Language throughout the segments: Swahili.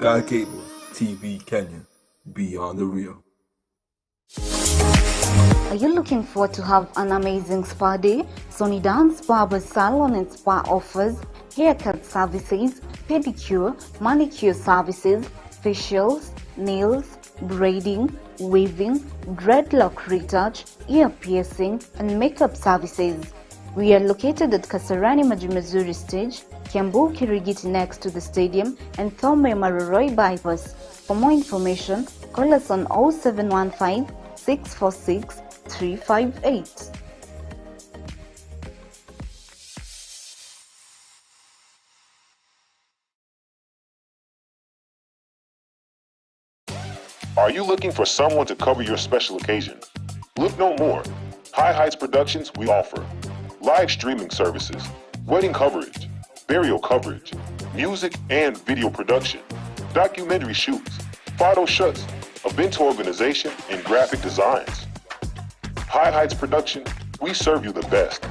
Sky Cable TV Kenya, beyond the real. Are you looking forward to have an amazing spa day? Sony Dance Barber Salon and Spa offers haircut services, pedicure, manicure services, facials, nails, braiding, weaving, dreadlock retouch, ear piercing, and makeup services. We are located at Kasarani Majimazuri Stage, Kiambu Kirigiti next to the stadium, and Thome Maroroi bypass. For more information, call us on 0715 646 358. Are you looking for someone to cover your special occasion? Look no more. High Heights Productions we offer live streaming services, wedding coverage, burial coverage, music and video production, documentary shoots, photo shoots, event organization, and graphic designs. High Heights Production, we serve you the best.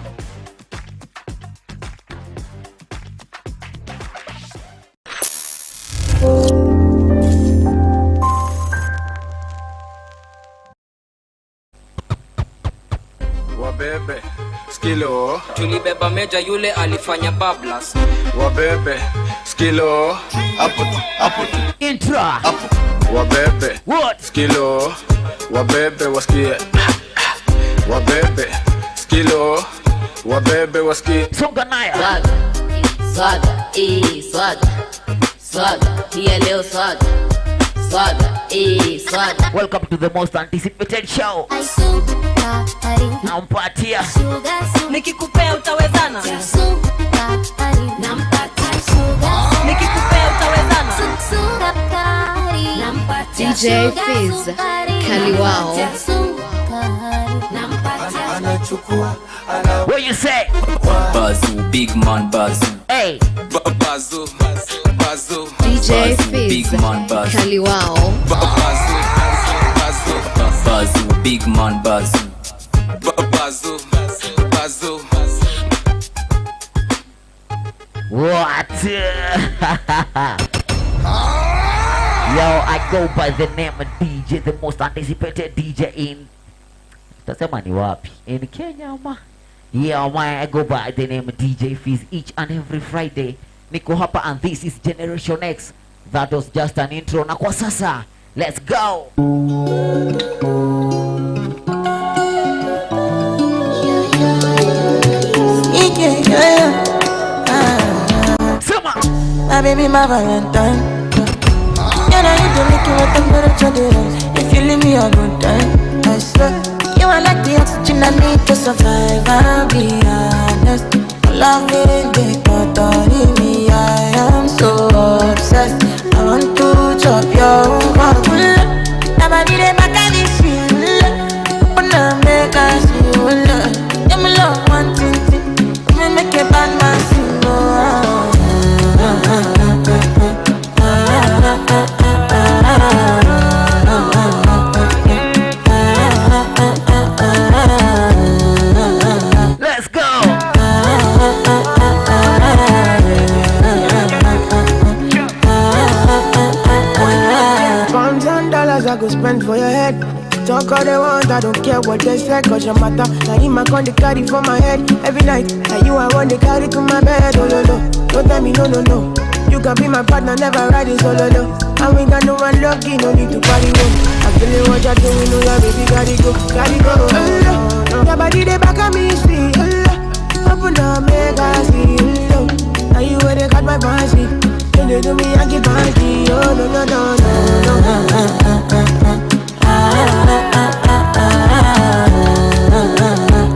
Wabebe, skilo. Tulibeba meja yule alifanya bablas. Wabebe, skilo. Apu. Intra. Wabebe, What? skilo. Wabebe waskie. Wabebe, skilo. Wabebe waskie. Songa nayo. Swaga, swaga, hiya leo swaga, swaga. Welcome to the most anticipated show. Nampatia. Nikikupea utawezana. Nikikupea utawezana. DJ Phiz, kali wao. What you say? Bazoo, big man bazoo. Hey. Bazoo. DJ Big Phiz, man bazoo. kali wao. Bazoo, big man bazoo. Bazoo. What? Yo, I go by the name of DJ, the most anticipated DJ in Tasema ni wapi? In Kenya ama? Yeah, I go by the name of DJ Phiz each and every Friday. Niko hapa and this is Generation X. That was just an intro. Na kwa sasa, let's go. Sema. My baby, my Valentine. You know you do make it with temperature difference. If you leave me a good time, I swear. You are like the oxygen I need to survive. I'll be honest. Love it, big but don't me. I am so obsessed. I want to chop your heart. Nobody dey back at this shit. Wanna make us see. Yeah, me love one thing. Me make a bad man sing. Let's go. Pounds and dollars I go spend for your head. Talk all they want, I don't care what they say. Cause your matter, now him I con the carry for my head every night. Now you I want the carry to my bed. Oh no no, don't tell me no. You can be my partner, never riding solo no. And we got no one lucky, no need to party no. I feel it what you're doing, no your baby gotta go. Your body they back at me, see. Open up, make I see. Now you where they got my fancy. Then they do me Yankee party. Oh no.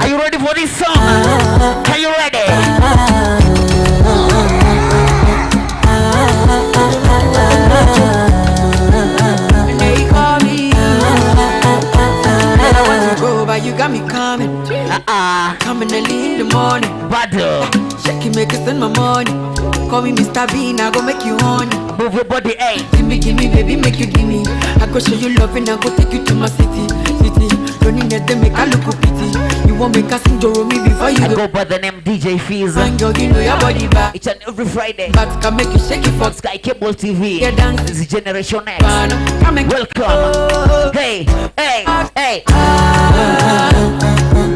Are you ready for this song? Are you ready? They call me. I want to go, but you got me coming. Coming early in the morning. Battle. Shake it, make it send my money. Call me Mr. Bean, I go make you honey. Move your body, hey. Gimme, baby, make you gimme. I go show you love and I go take you to my city. pity. Don't need them make a look pity. You won't make us enjoy me before you I go by the name DJ Phiz. And girl, you know your body back. Each and every Friday. But can make you shake it for Sky Cable TV. Yeah, dance. This is Generation X. Welcome. Hey, hey, hey.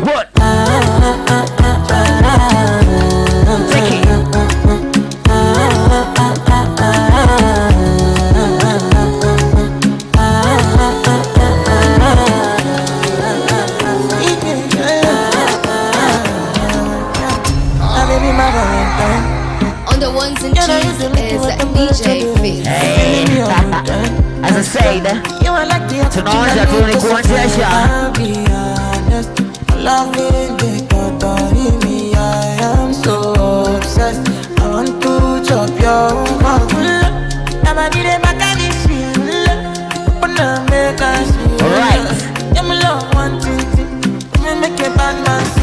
What? Take it. On the ones and twos is DJ Phiz. Hey. As I said, tonight I'm doing a contest. I'll be honest, loving the thought of me. I am so obsessed. I want to chop your mouth. Never did it back at this shit. But now make us see. Alright. I'm alone, one thing. I'm make a bad man sing.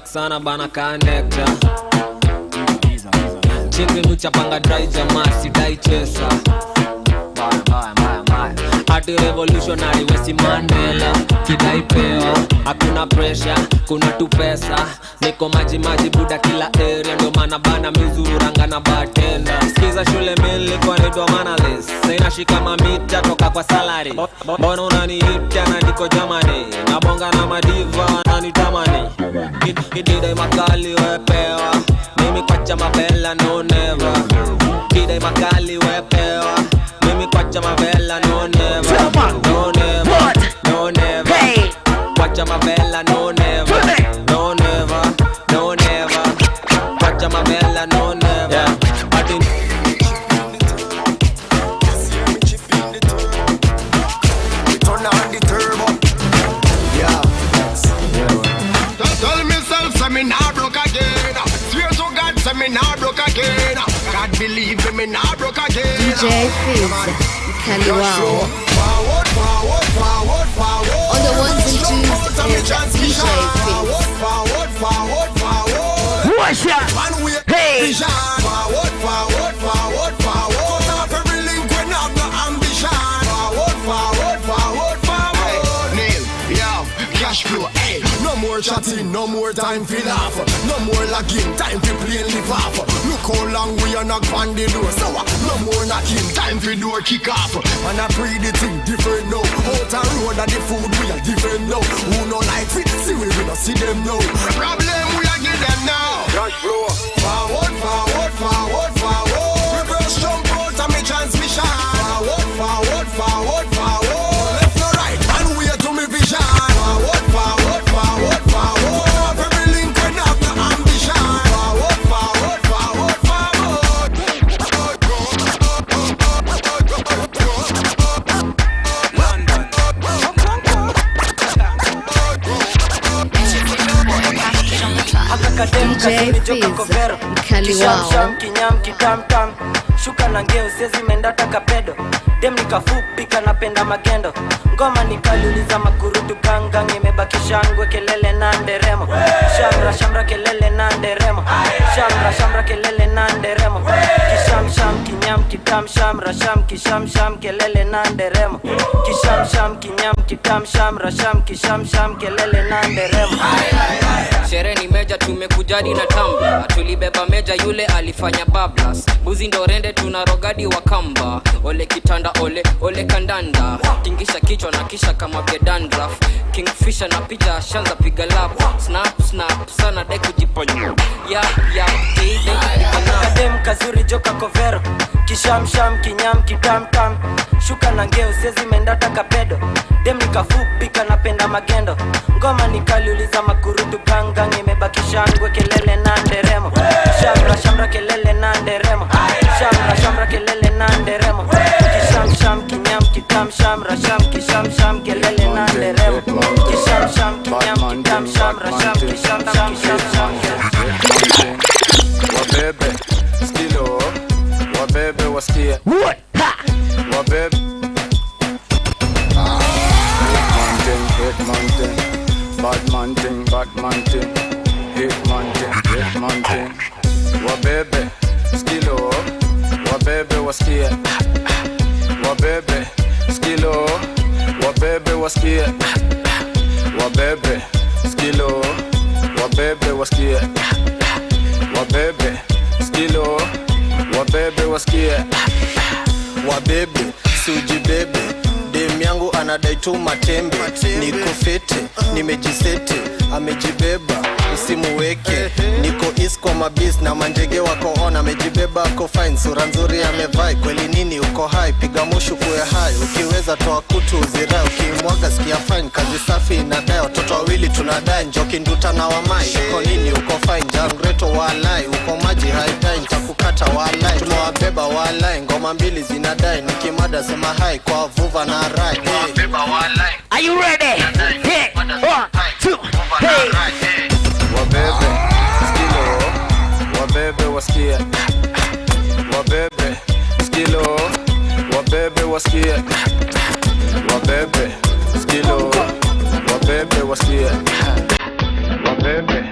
Sana bana connecta Chingi nucha panga dry jamaa sidai chesa Ati revolutionary wesi Mandela Kidai pewa, hakuna pressure, kuna tu pesa Niko maji buda kila area Ndo mana bana mizuranga na bartender Skiza shule nilikuwa naitwa Manalist Saina shika mamita toka kwa salary Bono unaniita na niko Germany Nabonga na madiva wananitamani Kidai makali wepewa Mimi kwacha mabella no never Kidai makali wepewa Mimi kwacha mabella no never No never, no never Kwacha mabella no never No never, no never Kwacha mabella no never Turn on the turbo. Yeah. Tell myself say me nah broke again. Swear to God say me nah broke again. God believe me nah broke again. DJ Phiz, Kaliwao. Forward, forward, forward, forward. On the ones and twos is DJ Phiz. Forward, forward, forward. What's up? Hey. Forward, forward, forward, forward. Cut off every link when I've no ambition. Forward, forward, forward, forward. Neil, yeah, cash flow, hey. No more chatting, no more time for laugh. No more lagging, time for play and live off. Look how long we are knock on the door. So no more knocking, time for door kick off. And I pray the thing different now. Out a road and the food we are different now. Who no like it, see we don't see them now. Problem we are give them now. Cash flow, forward, forward, forward, forward. Reverse jump out of me transmission. Forward, forward, forward, forward. Left no right, and way to me vision. Forward, forward, forward, forward. Every link when I've no ambition. Forward, forward, forward, forward. DJ Phiz, Kaliwao. Kinyam kitam tam. Shuka na ngeo sezi menda taka pedo. Dem nikafupi kanapenda magendo. Ngoma nikaliuliza makurutu gangang. Imebakisha ngwe kelele na nderemo. Shamra shamra kelele na nderemo. Shamra shamra kelele na nderemo. Kisham sham kinyam kitam shamra sham kisham sham kelele na nderemo. Kisham sham kinyam kitam shamra sham kisham sham kelele na nderemo. Shere ni meja Kenya tumekujadi na tamba. Tulibeba meja yule alifanya bablas. Buzi ndo rende tuna rogadi wa kamba. Ole kitanda ole kandanda. Tingisha kichwa na kisha kama bedandraf. Kingfisher na picha shanza piga lap. Snap sana dai kujiponya. Yap Kadem kazuri joka kovero. Kishamsham kinyam kitamtam. Shuka na ngeo sezi mendata kapedo. Dem nikafupi kanapenda magendo. Ngoma nikaliuliza makurutu gangang. Imebakisha ngwe kelele na nderemo. Shamra kelele na nderemo. Shamra kelele na nderemo. Kishamsham kinyam kitam shamra kishamsham kelele na nderemo. Kishamsham kinyam kitam shamra kishamsham Wabebe, skilo. Wabebe wasikia. What? Wabebe. Hit man thing. Bad man thing. Hit man thing. Wabebe, skilo. Wabebe wasikia. Wabebe, skilo. Wabebe wasikia. Wabebe, skilo. Wabebe wasikia. Wabebe, skilo. Wabebe wasikia. Wabebe, suji bebe. Dem yangu anadai tu matembe. Niko fete, nimejisete. Amejibeba, usimuweke. Niko east kwa mabis na manjege wako on. Amejibeba ako fine, sura nzuri amevai. Kweli nini uko high, piga mushu kuwe high. Ukiweza toa kutu uzirai, ukimwaga sikia fine. Kazi safi inadai, watoto wawili tunadai. Njoki nduta na wamai, uko nini uko fine. Jangreto walai, uko maji haidai. Nitakukata walai, tumewabeba walai. Ngoma mbili zinadai, nikimada sema hai. Kwa vuva na rai, hey. Are you ready? Hey, 1, 2, hey. Wabebe, skilo. Wabebe wasikia. Wabebe, skilo. Wabebe wasikia. Wabebe, skilo. Wabebe wasikia. Wabebe.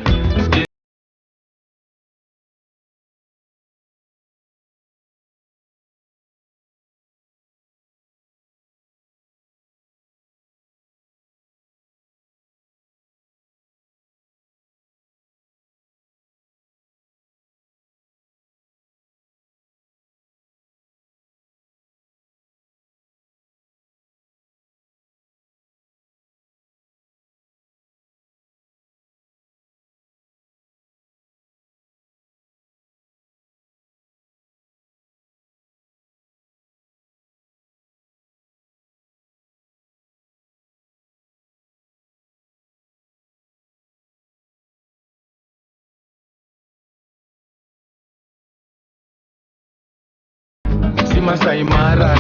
Masai Mara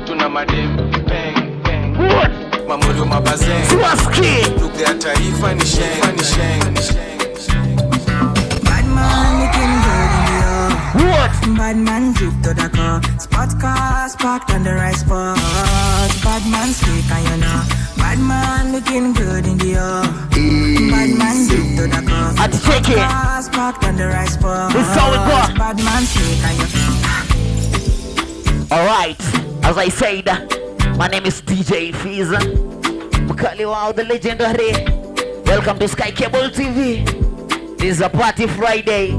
tuna madem bang bang. Mamuru mabazen lugha ya taifa ni sheng. Bad man looking good in the air. What? Bad man drip to the car. Spot cars parked on the right spot. Bad man slick and you know. Bad man looking good in the air. Bad man drip to the car. Spot cars parked on the right spot. Bad man slick and you know. Alright, as I said, my name is DJ Phiz. Mkali wow, the legendary. Welcome to Sky Cable TV. This is a party Friday.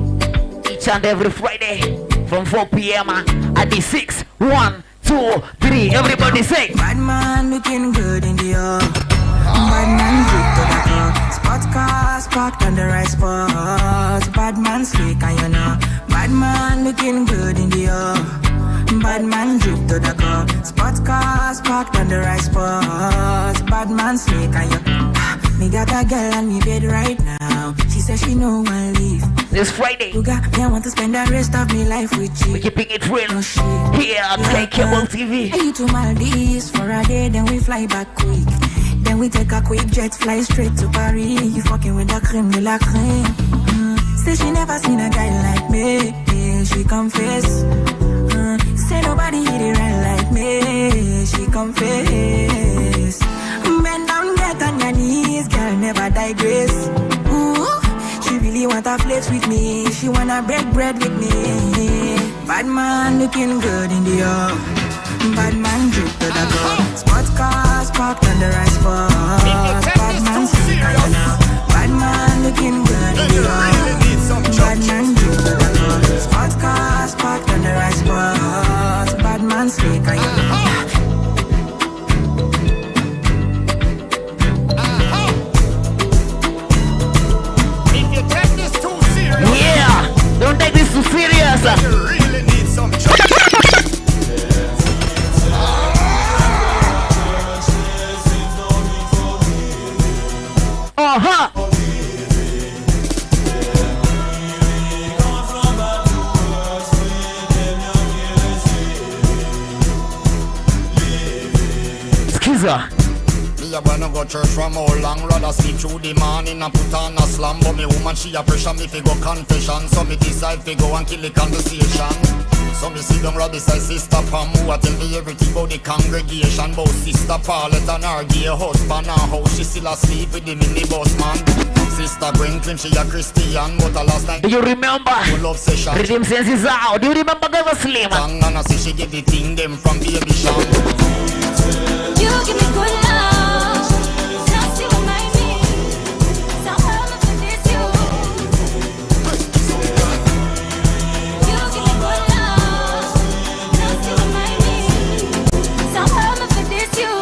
Each and every Friday from 4 p.m. at the 6, 1, 2, 3. Everybody say. Bad man looking good in the air. Bad man drip to the car. Spot cars parked on the right spot. Bad man slick and you know. Bad man looking good in the air. Bad man drip to the car. Spot cars parked on the right spot. Bad man slick and you. Me got a girl on me bed right now. She says she no one leave. This Friday. You got me, I want to spend the rest of my life with you. We keeping it real. Here on Sky Cable TV. Hey to Maldives for a day, then we fly back quick. Then we take a quick jet, fly straight to Paris. You fucking with the creme de la creme. Say she never seen a guy like me. She confess. Say nobody hit it right like me. She confess. Bend down, get on your knees, girl, never digress. Ooh, she really want to flex with me. She wanna break bread with me. Bad man looking good in the air. Bad man drip to the car. Spot cars parked on the right spot. Bad man sick, I know. Bad man looking good. Skiza. Me a wanna go church from all long, rather sleep through the morning and put on a slam. But me woman she a pressure me fi go confession, so me decide fi go and kill the conversation. So me sit down right beside Sister Pam, who a tell me everything about the congregation, about Sister Paulette and her gay husband and how she still asleep with the minibus man. Sister Gwen claim she a Christian, but a last night. Do you remember? Love session. Redeem sense is out. Do you remember Gaza Slim? And I see she get the thing them from Baby Sean. You give me good love, just you remind me. Somehow I'm for this you. You give me good love, just you remind me. Somehow I'm for this you.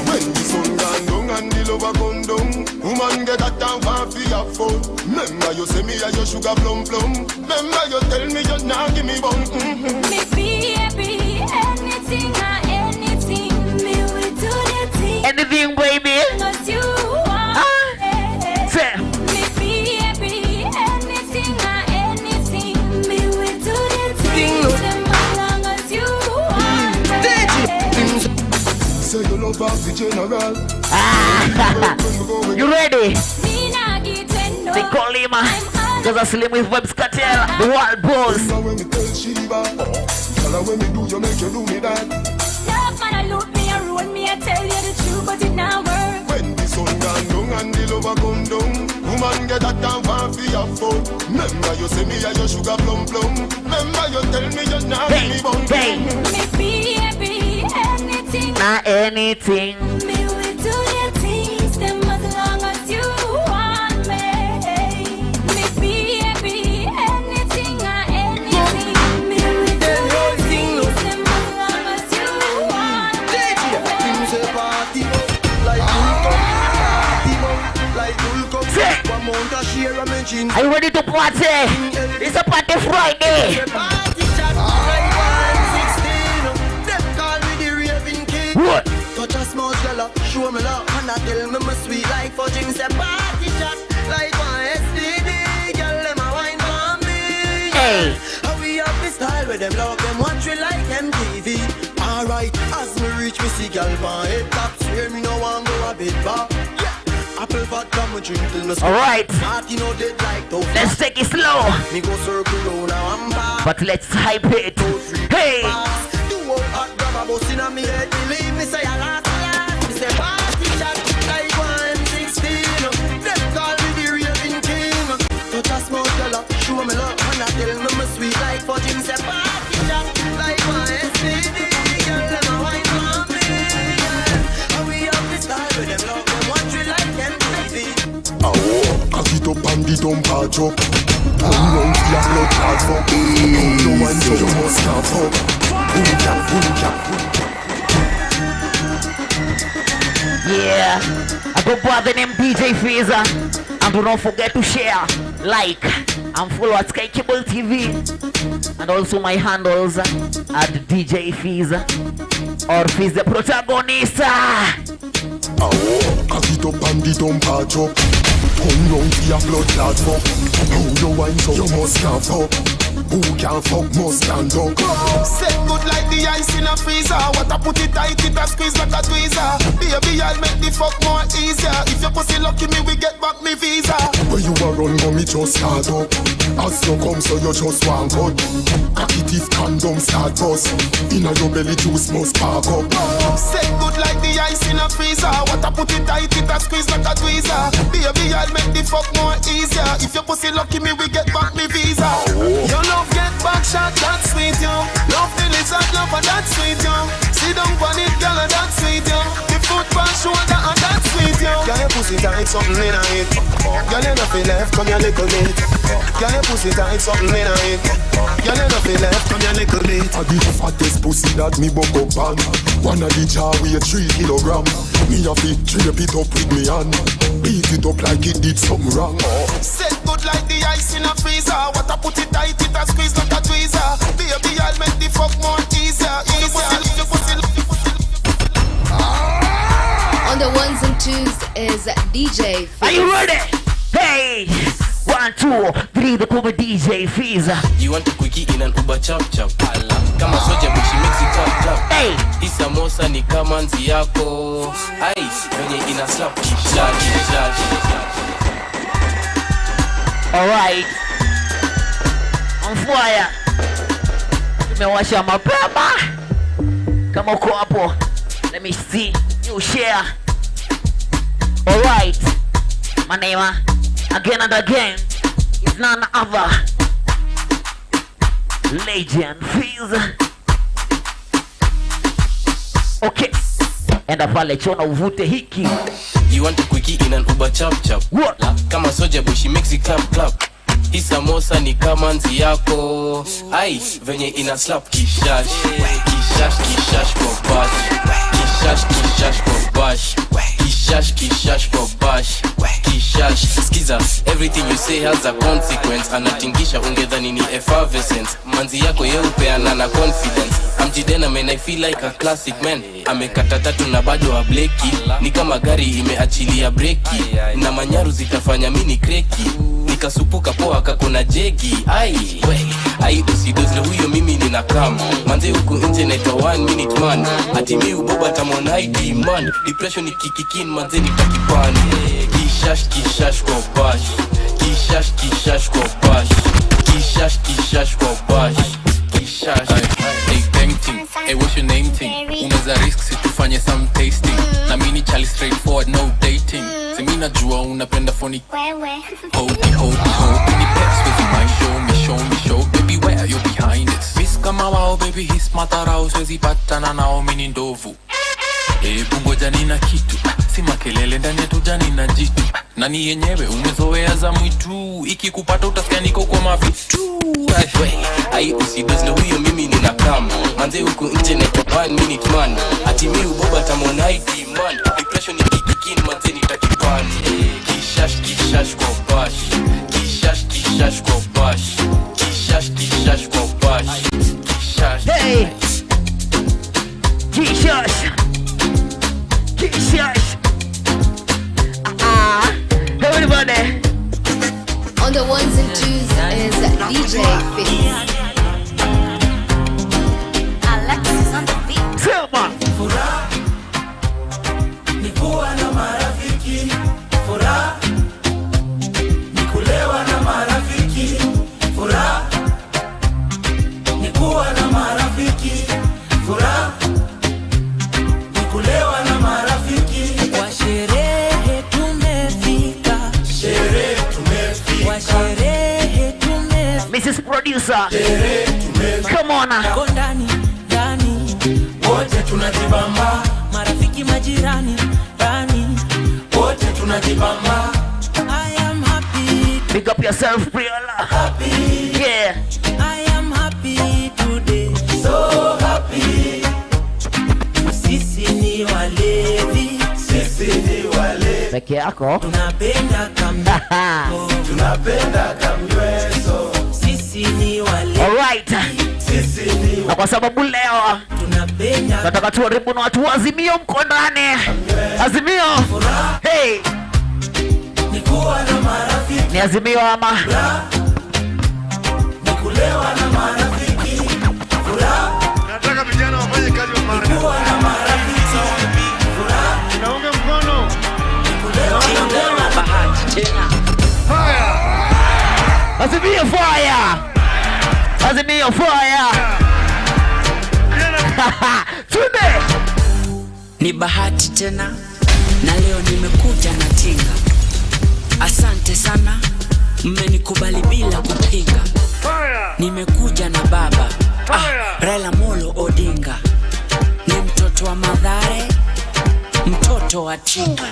When the sun gone down and the lover come down, woman get that down for your phone. Remember you say me a your sugar plum plum. Remember you tell me you now give me bun. Me baby, anything or anything, me will do the thing. Anything, baby. Cause you want it. Say. Me baby, anything or anything, me will do the thing. As long as you want it. Say you love the general. You ready? Me nah get when no. They call him Gaza Slim with Vibes Cartel, the wild boss. When me tell Shiva, tell her when me do you make you do me that. Love man, I look me and roll me, I tell you the truth, but it now work. When the sun gone down and the lover come down, woman get that down for your phone. Remember you say me a your sugar plum plum. Remember you tell me you now give me bun. Me baby, anything. Not anything. Me will do the things, them as long as you want me. Me baby, anything or anything. Me will do the things, them as long as you want me. Are you ready to party? It's a party Friday. What? Touch a small girl, show me love, and I tell me my sweet like fudging. Say party shot like one STD, girl them a wine for me. Hey. How we have this style with them love them watch we like MTV. Alright, as me reach me see girl my head top, swear me no one go a bit back. Apple vodka me drink till me. Alright. Party no dead like tough. Let's take it slow. Me go circle round now I'm back. But let's hype it. Hey. Hot grab a bus in a me head. Believe me say a lot. Me say party shot like 116. Them call me the raving king. Touch a small girl, show me love, and I tell me my sweet like fudging. Say party shot like 116. Girl them a wine for me. How we have this style with them love them watch we like MTV. Cock it up and the dump a drop. Turn round to your blood clot fuck. No one so you must not fuck. Yeah, I go by the name DJ Phiz, and do not forget to share, like, and follow at Sky Cable TV, and also my handles at DJ Phiz or Phiz the Protagonist. Cock it up and the dump a drop. Turn round to your blood clot fuck. No one so you must not fuck. Who can fuck must stand up. Set good like the ice in a freezer. Water put it tight, it a squeeze like a tweezer. Baby, I'll make the fuck more easier. If your pussy lucky me, we get back me visa. When you a run, go me just start up. As you come, so you just want cut. Cock it if condom start bust. Inna your belly juice must spark up. Set good like the ice in a freezer. Water put it tight, it a squeeze like a tweezer. Baby, I'll make the fuck more easier. If your pussy lucky me, we get back me visa. Your love get back shot, that's sweet, yo. Love the lizard, love and that's sweet, yo. Sit down on it, girl, and that's sweet, yo. The foot on shoulder, and that's sweet, yo. Girl, your pussy tight, something in it. Girl, you know feel left, come your little bit. Girl, your pussy tight, something in it. Girl, you know feel left, come your little bit. I be the fattest pussy that me buck up on. One of the jar weigh 3 kilogram. Me a fit drape it up with me hand. Beat it up like it did something wrong. Set good like the ice in a freezer. Water put it tight, it a squeeze like a tweezer. Baby, I'll make the fuck more easier. On the ones and twos is is DJ Phiz. Are you ready? Hey! 1, 2, 3, the cover DJ Phiz. You want a quickie in an Uber chop chop. Kama soja but she makes it clap clap. Hey! Hii samosa ni kama nzi yako. Ai, venye ina slap kisha. Alright. On fire. Tumewasha mapema. Kama uko hapo, let me see you share. Alright. My name again and again is none other Legend Phiz. Okay. Enda pale chona uvute hiki. You want a quickie in an Uber chop chop. What? Kama soja but she makes it clap clap. Hii samosa ni kama nzi yako. Ai, venye ina slap kishash. Kishash kwa bash. Kishash kwa bash. Kishash kwa bash. Kishash. Skiza, everything you say has a consequence. Anatingisha ungedhani ni effervescence. Manzi yako yeupeana na confidence. Amjidena man, I feel like a classic man. Amekata tatu na bado wa bleki. Ni kama gari imeachilia breki. Na manyaru zitafanya mini kreki. Nikasupuka poa kakona jegi. Ai usidozle huyo mimi nina kama. Manze huku nje naitwa 1 minute man. Ati mi uboba tamon ID man. Depression ikikikin manze nitakipani. Kishash kwa bash. Kishash kwa bash. Kishash kwa bash. Hey, painting. Hey, what's your name thing? Unaweza risk si tufanye some tasting. Na mini chali straightforward, no dating. Semi najua unapenda phony. Hopey. Ni peps with my show. Baby, where you behind it? Miss kama wao, baby, his matarao. Swezi patana nao mini ndovu. Bungoja nina kitu. Si makelele ndani ya tuja nina jitu. Nani yenyewe umezoea za mwitu. Ikikupata utasikia niko kwa mavitu. Ai usidozle huyo mimi nina kama. Manze huku nje naitwa 1 minute man. Ati mi uboba tamon ID man. Depression ikikikin manze nitakipani. Kishash kwa bash. Kishash kwa bash. Kishash kwa bash. Hey! Kishash. Everybody. On the ones and twos is DJ Phiz. Alexis on the beat. Silva. Furaha ni kuwa na marafiki. Furaha ni kulewa na marafiki. Furaha ni kuwa na marafiki. Furaha ni kulewa na marafiki. Kwa sherehe tumefika. Kwa sherehe tumefika. Mrs. Producer. Come on. Kwa ndani wote tunajibamba. marafiki majirani ndani wote tunajibamba. I am happy. Pick up yourself, Priola. Happy. Yeah. I am happy today. So happy. Sisi ni walevi. Peke yako. Tunapenda kamnyweso. Sisi ni walevi. Alright. Na kwa sababu leo tunapenda nataka tuharibu na watu wa Azimio mko ndani. Azimio. Hey. Ni kuwa na marafiki. Ni Azimio ama? Ni kulewa na marafiki. Furaha. Nataka vijana wafanye kazi wa marafiki. Ni kuwa na marafiki. Furaha. Naunga mkono. Ni kulewa na bahati tena. Fire. Azimio fire. Azimio fire. Tunde. Ni bahati tena na leo nimekuja na tinga. Asante sana, mmenikubali bila kupinga. Nimekuja na baba Raila Molo Odinga. Ni mtoto wa Mathare, mtoto wa Tinga.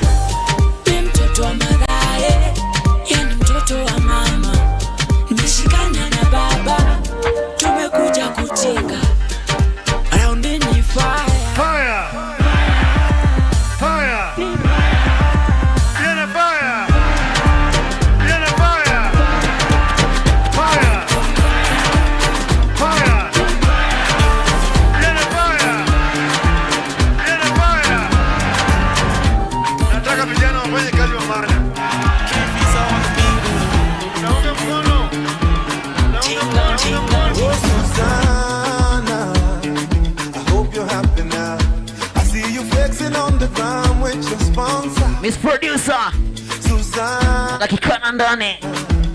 Ni mtoto wa Mathare, yani mtoto wa mama. Nimeshikana na baba, tumekuja kutinga. Round in the fire. Fire. Viene fire. Viene fire. Fire. Viene fire. Viene fire. Susanna, I hope you're happy now. I see you flexing on the ground with your sponsor. Miss Producer Susanna, nakikana ndani,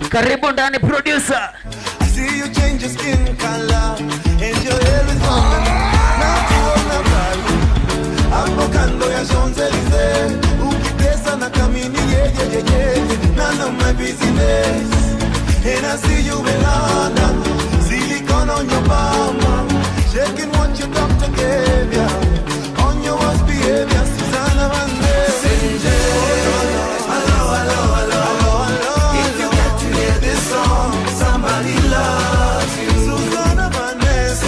karibu ndani producer. I see you change your skin color and your hair is longer. Now tuona mbali hapo kando ya Champs-Elysees, ukitesa na kamini none of my business. And I see you in London, silicone on your palm, shaking what your doctor gave ya, on your worst behavior, Susanna Banderas. Hello, hello, hello, hello. If you get to hear this song, somebody loves you. Susanna Banderas.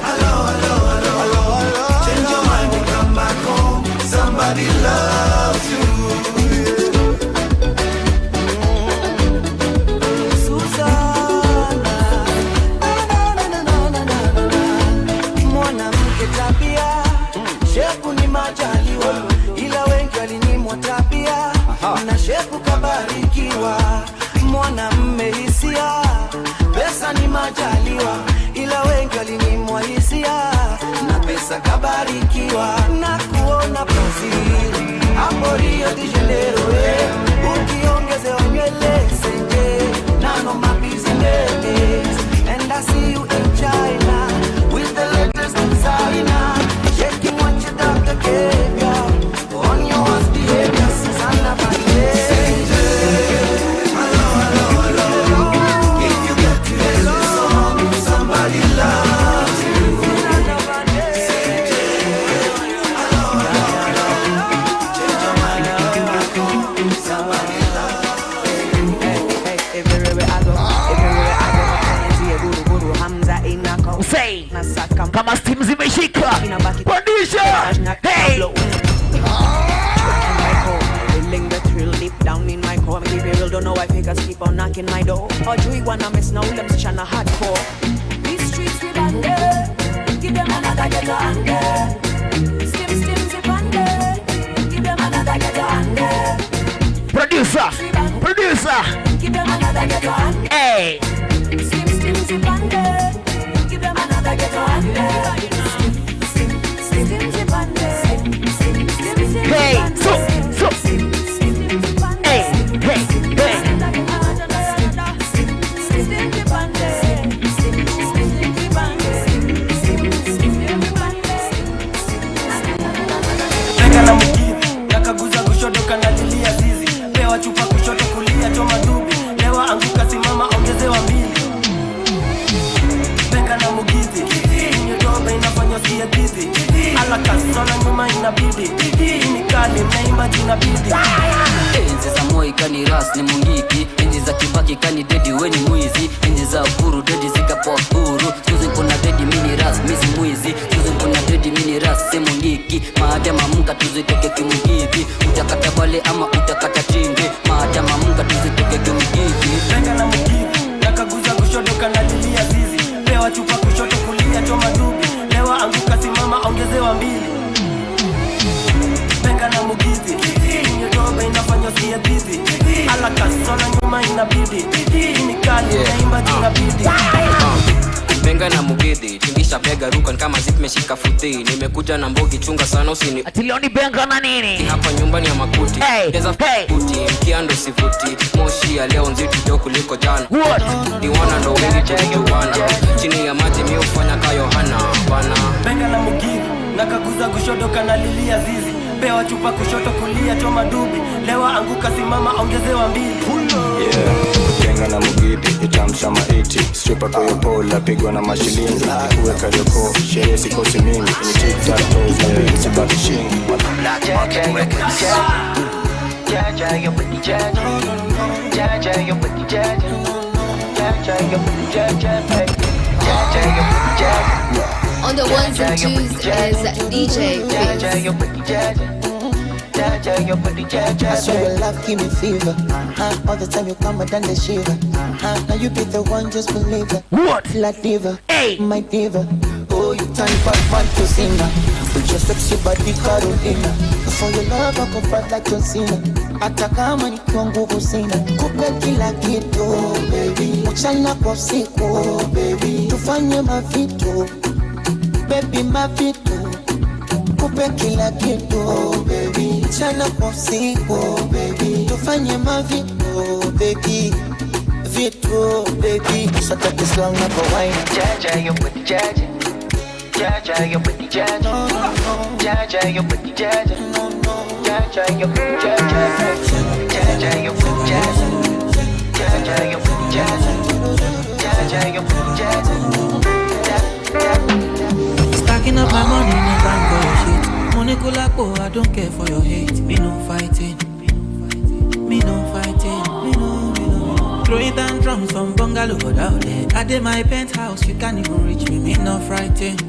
Hello, hello, hello, hello, hello. Change your mind and come back home. Somebody loves you. Na shepu kabarikiwa, mwanamme hisia, pesa ni majaliwa, ila wengi walinyimwa hisia, na pesa kabarikiwa, na kuona Brazil, hapo Rio de Janeiro, ukiongezewa nywele senje, none of my business, and I see you in China, with the latest designer, shaking what your doctor gave you, on your worst behavior, Susanna Banderas. Kama steam zimeshika pandisha. Hey, feeling the thrill deep down in my core. Maybe real don't know why figures keep on knocking my door. Or do you wanna miss now? Them chana hardcore. These streets we banded, give them another get under. Stim zip under, give them another get under. Producer, give them another get under. Hey, stim zip under. Give them another get under. Stim zip under. Hey, so. Hey. Kana mkiri, nakaguza kushoto kanalilia zizi. Pewa chupa kushoto kulia choma dubi. Lewa anguka simama ongezewa mbili. Benga na mugizi, nyodobe inafanya siya gizi. Alakasona nyuma inabidi. Ini kali mnaimba jina bidi. Enzi za moi kani ras ni mungiki. Enzi za kibaki kani dedi weni mwizi. Enzi za uhuru dedi zikapoa huru. Suzi kuna dedi mini ras misi mwizi. Suzi kuna dedi mini ras si mungiki. Maadama munga tuzitoke kimugiki. Utakata bale ama utakata chingi. Maadama munga tuzitoke kimugiki. Benga na mugiri, nakaguza kushoto kanalilia zizi. Pewa chupa kushoto kulia choma dubi. Lewa anguka simama ongezewa mbili. Benga na mugizi, nyodobe inafanya siya gizi. Alakasona nyuma inabidi. Ini kali naimba jina bidi. Benga na mugidi, tingisha bega rukan kama zip meshika futi. Nimekuja na mbogi chunga sana usini. Atilioni benga na nini? Hapa nyumbani ya makuti. Keza futi, mkiando sivuti. Moshi ya leo nzito jo kuliko jana. Ni wana ndo wengi tukijuwana. Chini ya maji mi ufanya kayo hana bana. Benga na mugiri, nakaguza kushoto kanalilia zizi. Pewa chupa kushoto kulia choma dubi. Lewa anguka simama ongezewa mbili. Benga na mugidi, itamsha maiti. Stripper kwa yo pola, pigwa na mashilingi. Kuwe karioko, sherehe sikosi mingi. Ni tic-tac-toes, na big sibaki shingi. Jaja, yo put the jaja. Jaja, yo put the jaja. Jaja, yo put the jaja. Jaja, yo put the jaja. On the ones and twos is DJ Phiz. I swear your love give me fever. All the time you come and then the shiver. Now you be the one, just believe it. What? La diva, hey, my diva. Oh, you turn bad man to singer. with your sexy body Carolina. For your love I go fight like John Cena. Hata kama nikiwa nguvu sina, kupe kila kitu baby, mchana kwa usiku baby, tufanye mavitu baby, mavitu, kupe kila kitu baby, mchana kwa usiku baby, tufanye mavitu baby, vitu baby. So take this long number wine, jaja your booty jaja, jaja your booty jaja, jaja your booty jaja, jaja your booty jaja, jaja your booty jaja, jaja your booty jaja, jaja your booty jaja. Stacking up my money, no time for your shit. Money cool like oh, I don't care for your hate. Me no fighting, me no fighting, me no. Throwing down drums from bungalow down there. I did my penthouse, you can't even reach me. Me no frightened.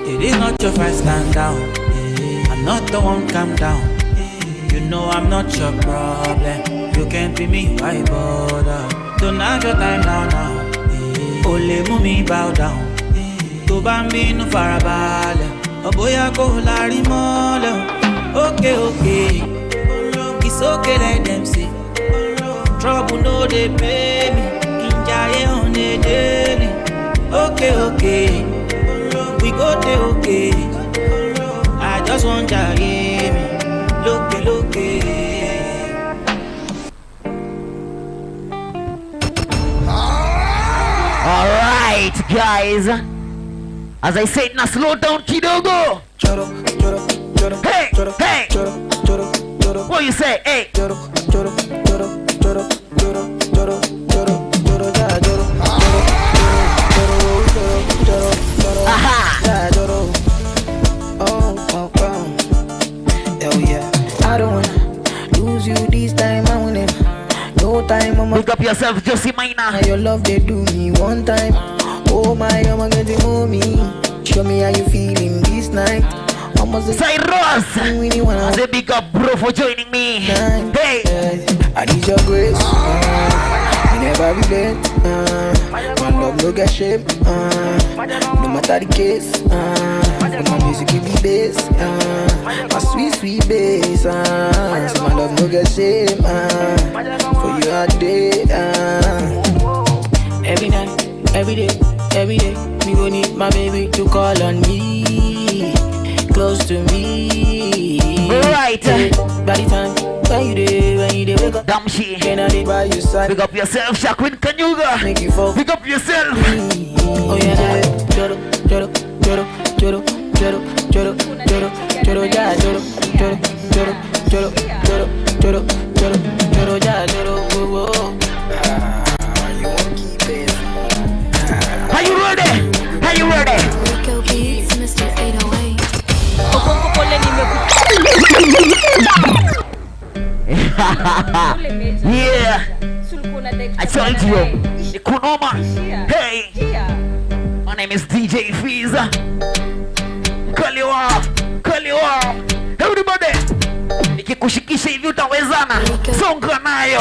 It is not your fight, stand down. I'm not the one, calm down. You know I'm not your problem. You can't be me, why bother? Don't have your time now. Ole mumi bow down. To bambi no farabale. Oh boy, I go lari mole. Okay. It's okay, let them see. Trouble no they pay me. Injaye on the daily. Okay. We go there, okay. I just want to hear me. Look. Alright, guys. As I said, now slow down, kidogo. Hey. What you say? Hey. I don't wanna lose you this time, I wanna. No time, Mama. Pick up yourself, Josie Mina. Your love, they do me one time. Oh my, I'm gonna get me. Show me how you feeling this night. Say Ross, I say big up bro for joining me. Hey, I need your grace. You never regret. My love no get shame. No matter the case. My music give me bass. My sweet bass. So my love no get shame. For you all day. Every night, every day, me gon' need my baby to call on me. Close to me. Right. By the time when you dey wake up, damn shit. Then I dey by your side. Pick up yourself, Shaquin Kanyuga. Make you fall. Pick up yourself. Oh yeah, joro, yeah, joro, yeah, whoa. You won't keep it. Are you ready? Rico Beats, Mr. 808. Yeah, I told you, Ikunoma. Hey, my name is DJ Phiz. Call you up. Everybody, nikikushikisha hivi utawezana. Songa nayo.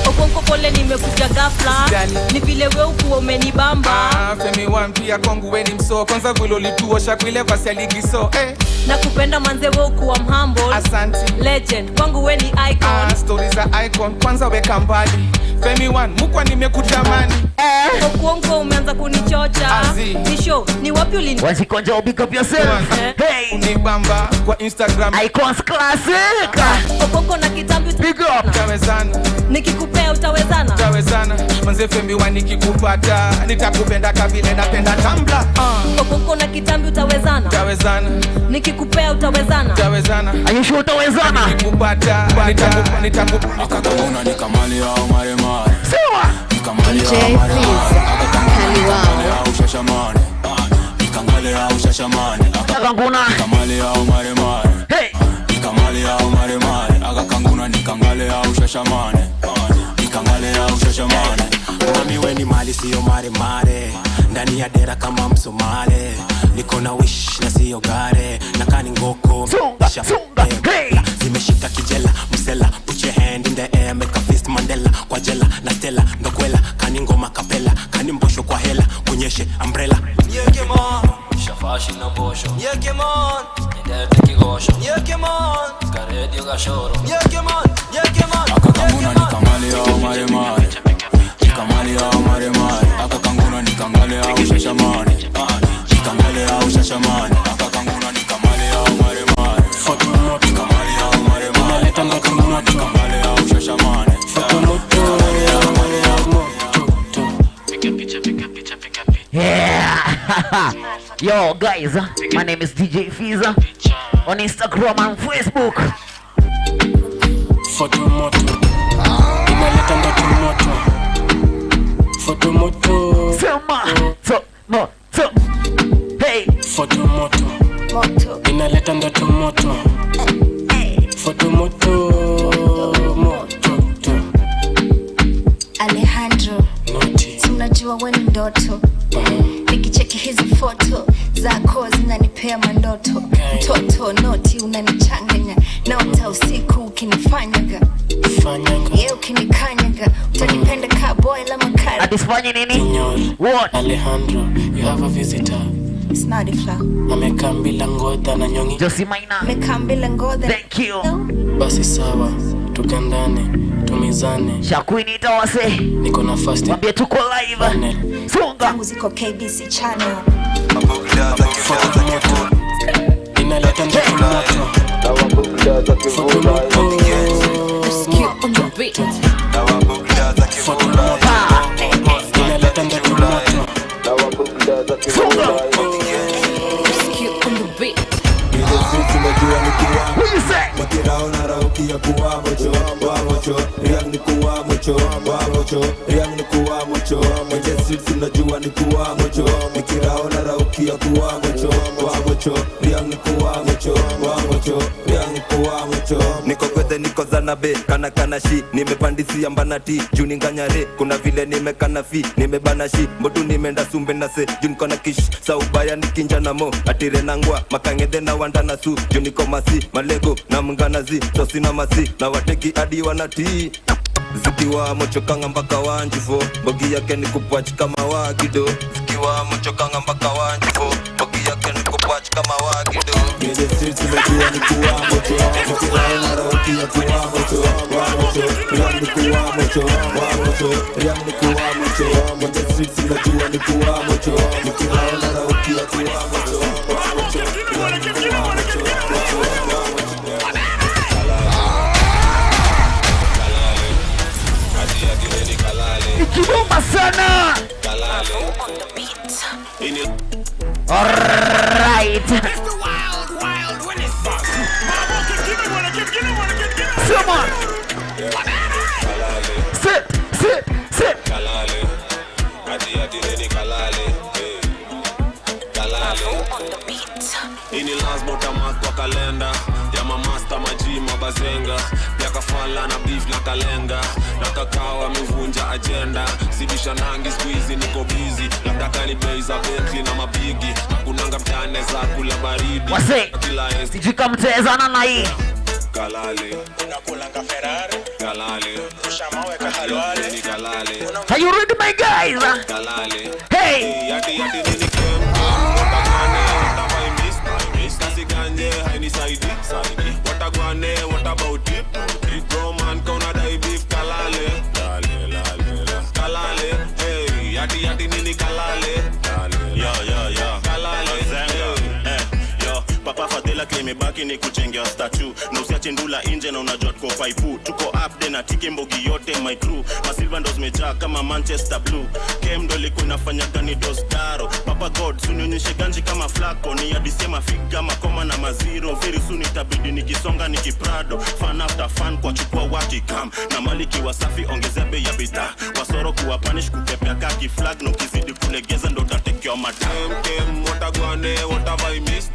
Okonko pole nimekuja ghafla. Ni vile wewe ukuwa umenibamba. Femi one pia kwangu we ni mso. Kwanza vile ulituosha kuile vasi ya ligi so. Nakupenda manze wewe ukuwa humble. Asante. Legend, kwangu we ni icon. Stories za icon, kwanza weka mbali. Femi one, mukwa nimekutamani. Okonko umeanza kunichocha. Ni show, ni wapi ulini? Once you conjure, pick up yourself. Hey, unibamba kwa Instagram. Icons Classic. Okonko na kitambi. Big up. Utawezana. Nikikupea utawezana. Manze Femi one nikikupata. Nitakupenda kabile napenda tambla. Okonko na kitambi utawezana. Nikikupea utawezana. Are you sure utawezana? Nikikupata. Nitakupata. Akatona nikamali au maremare. DJ Phiz, Kali wao. Ushashamane. Nikamale au ushashamane. Akakanguna. Nikamale au maremare. Hey. Nikamale au maremare. Akakanguna nikangale au ushashamane. Nikangale au ushashamane. Mami we ni mali siyo maremare. Ndani ya dera kama Msomale. Niko na wish na siyo gare. Nakani ngoko. Sunga. Hey. Zimeshika kijela. Msela. Put your hand in the air. Make a fist Mandela. Kwa jela. Na stella. Ndokwela. Kani ngoma kapela. Kani mbosho kwa hela. Kunyeshe umbrella. gashoro. Akakanguna nikangale au maremare. Nikamale au maremare. Akakanguna nikangale au shashamane. Nikangale au shashamane. Akakanguna nikamale au maremare. Fotomoto nikamale au maremare. Akakanguna nikamale au shashamane. Fotomoto yeah. Yo guys, my name is DJ Phiz on Instagram and Facebook. Fotomoto inaleta ndoto moto. Fotomoto sema moto. Hey, fotomoto inaleta ndoto moto. Fotomoto moto. Alejandro, tunajua wewe ni ndoto. Nikicheki hizi foto zako zinanipea mandoto. Mtoto noti unanichanganya, naota usiku ukinifanyaga. Yeye ukinikanyaga, utanipenda ka boy la makara. Atisfanye nini? What? Alejandro, you have a visitor. It's not a flow. Amekambila ngoda na nyongi. Josimaina. Amekambila ngoda. Thank you. Basi sawa, tukandane, tumizane. Shakwini itawase. Niko na fast. Mwambie tuko live. Songa. Muziko KBC channel. Fotomoto inaleta ndoto moto. Fotomoto on the beat. Fotomoto inaleta ndoto moto. Songa. On the beat. What you say? Makiraona rauki ya kuwa mocho. Riang ni kuwa mocho. Riang ni kuwa mocho. Mwenye streets unajua ni kuwa mocho. Makiraona rauki ya kuwa mocho. Riang ni kuwa mocho. Riang ni kuwa mocho. Niko kwete niko zanabe. Kana shi. Nimepandisia mbanati. Juni nganyare. Kuna vile nimekana fi. Nimebana shi. Mbotu nimeenda sumbe na se. Juni kona kish. Saubaya nikinja na mo. Atire nangwa. Makangede na wanda na su. Juni komasi. Malego na mnganazi. Tosi na masi. Na wateki adi wanati. Zikiwa mochokanga mpaka wanjifo. Bogi yake ni kupach kama wagido. Zikiwa mochokanga mpaka wanjifo. Bogi yake ni kupach kama wagido. Nje streets umejua ni kuwa mocho. Mochokanga rauki ya kuwa mocho. Riang ni kuwa mocho. Riang ni kuwa mocho. Nje streets umejua ni kuwa mocho. Mochokanga rauki ya kuwa mocho. Ikibomba sana. Alright. Come on. Sit. Kalale. Ini last bottom kwa kalenda. Ya mamasta majima bazenga. Pia kafala na beef na kalenga. Na kakao amevunja agenda. Sibisha nangi squeezy niko busy. Labda kani bei za Bentley na mabigi. Kunanga mtane za kula baridi. Wase, sijui kama mtezana na hii. Kalale. Unakulanga Ferrari. Kalale. Ushamawe kahalwale. Ni kalale. Are you ready my guys? Kalale. Hey. Yati nini kem. Watagwane, watavai miss. Kasi ganje, haini saidi. Watagwane, what about it? Bro man, kauna dai beef. Kalale. Kalale. Hey, yati nini kalale. Yo. Kalale. Yo, papa Fadela kimebaki ni kuchengea statue. Na usiache ndula nje na unajua tuko paipu. Tuko up de na tiki mbogi yote my crew. Masilva ndo zimejaa kama Manchester Blue. Kem ndo liko inafanya gani dostaro. Papa God sunionyeshe ganji kama flako. Ni adisema figa makoma na maziro. Very soon itabidi nikisonga nikiprado. Fan after fan kwa chukua wakikam. Na maliki wasafi ongezea bei ya bidhaa. Wasoro kuwa punish kukepea kaki flag. Na ukizidi kulegeza ndo tatekewa matam. Kem, watagwane, watavai miss.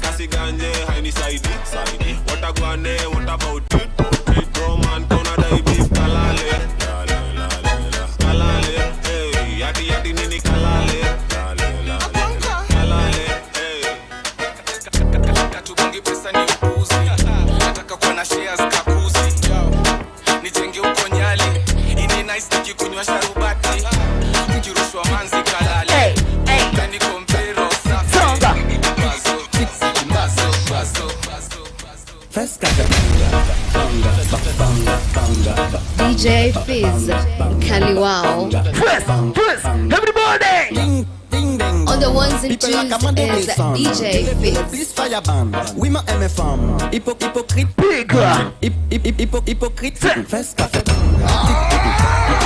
Kasi ganje, haini saidi. Watagwane, what about it? Bro man, kauna dai beef. Kalale. Kalale. Hey, yati nini kalale. Kalale. Hey. Katubangi pesa ni upuzi. Nataka kuwa na shares kakuzi. Nijenge uko Nyali. Ini nice nikikunywa sharubati. Nikirushwa manzi kalale. Kani kompero safi. First DJ Phiz, Kali Wow. Phiz, everybody! On the ones and twos is DJ Phiz. Please fire band. Oui ma MFM. Hypocrite. Bigger. Hypocrite. Fes café banga.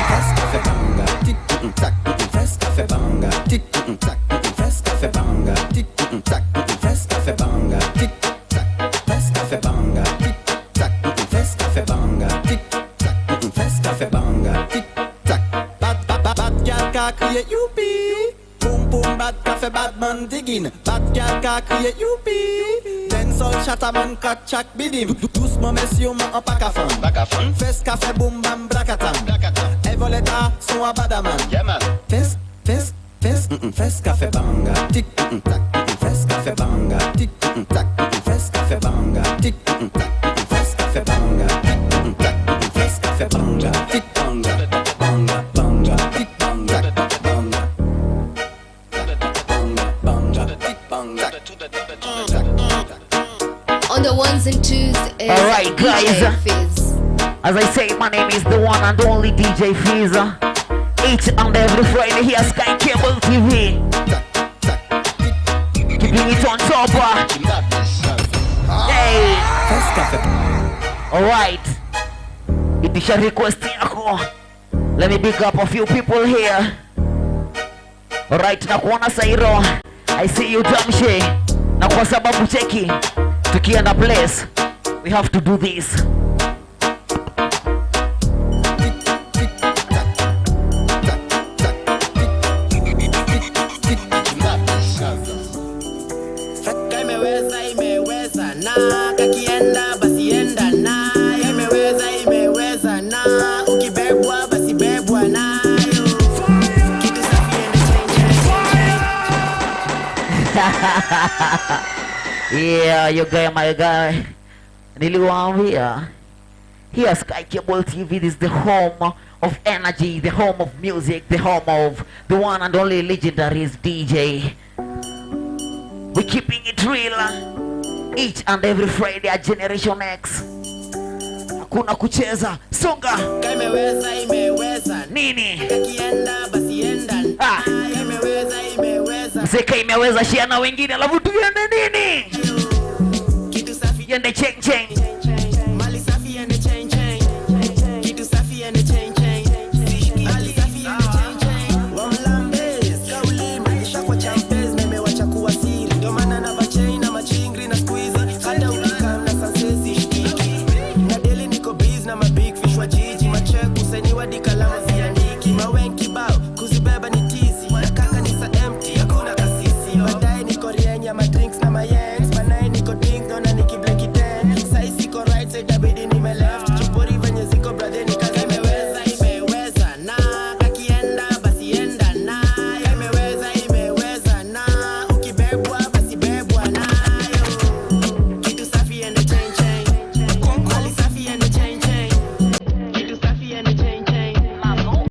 Fes café banga. Tic tac. Fes café banga. Tic tac. Fes café banga. Tic tac. Fes café banga. Tic tac. Fes café banga. Tic tac. Fes café banga. Tic tac. Fes café banga. Tic tac. Bad girl ka crier youpi. Boom boom bad café bad man digging. Bad girl ka crier youpi. Then sol chataman kat chak bidim. Doucement messieurs man en pack à fond. Fes café boom bam brakatam. Evoleta son a badaman. Fes café banga. Tic tac. Fes café banga. Tic tac. Fes café banga. Tic tac. Fes café banga. Tic tac. Fes café banga. Tic banga. Banga banga. Tic banga. Banga. On the ones and twos is Alright, guys. DJ Phiz. As I say, my name is the one and only DJ Phiz. Each and every Friday here, Sky Cable TV. Keeping it on top. Hey. Alright. Itisha request yako. Let me pick up a few people here. Alright, nakuona Sairo. I see you Jamshe. Na kwa sababu cheki tukienda place, we have to do this. Imeweza na kakienda basi enda na imeweza na ukibebwa basi bebwa nayo kitu safi Yeah, you guy, my guy. Niliwaambia here Sky Cable TV is the home of energy, the home of music, the home of the one and only legendaries DJ. We keeping it real each and every Friday at Generation X. Hakuna kucheza, songa. imeweza Nini? kakienda basi enda na imeweza Mseka imeweza shia na wengine alafu tuende nini? kitu safi yende cheng cheng. Mali safi yende cheng cheng. Kitu safi yende cheng cheng. Mali safi yende cheng cheng. Wamlambez kauli maisha kwa champez nimewacha kuwa siri. Ndio maana na vachain na machingri na squeeze hata ukikam na sansesi shikiki. Na daily niko busy na ma big fish wa jiji macheku seniwa dikalama ziandiki mawenki bao kuzibeba ni tizi na kaka ni sa empty hakuna kasisi baadaye niko rienya ma drinks na ma yens banaye niko ding dona nikibleki ten sai siko right side abidi nime left chupori venye ziko brother ni kazi imeweza na kakienda basi enda na imeweza na ukibebwa basi bebwa nayo kitu safi ende chain chain mali safi ende chain chain kitu safi ende chain chain mamo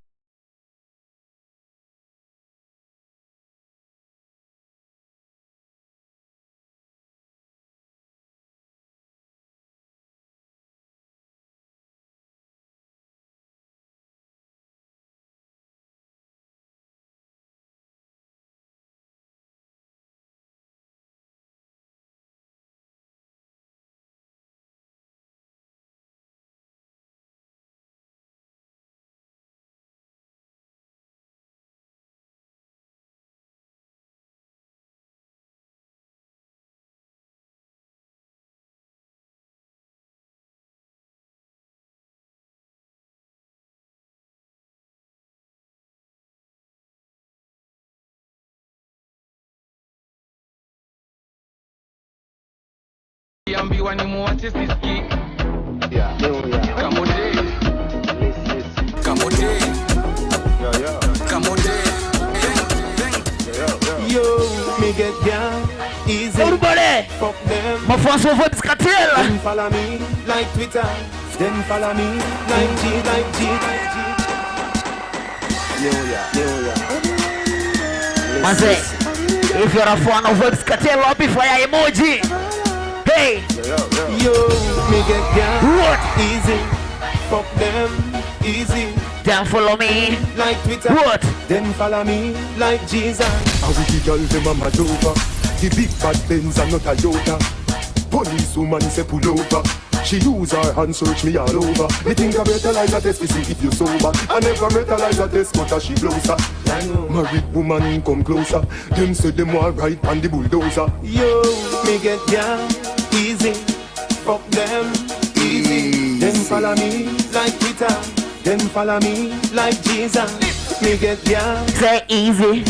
Ambiwa ni muache siski. Kamote. Kamote. Kamote. Yo, me get down easy. Everybody, fuck them. my fans for Phiz Cartel. Them follow me like Twitter. Them follow me like G. Manze, if you're a fan of Phiz Cartel, I'll be fire emoji. Hey. Yo, me get down. What? Easy. Fuck them. Easy. Then follow me. Like Twitter. What? Then follow me like Jesus. I will the girl them a mad over. The big bad Benz and not a Toyota. Police woman say pull over. She use her hand search me all over. Me think I better like a test to see if you sober. I never met a like a test but she blows her. Married woman come closer. Them say them want ride on the bulldozer. Yo, me get down easy. Fuck them easy. Then follow me like Twitter. Then follow me like Jesus. Me get down. Say easy.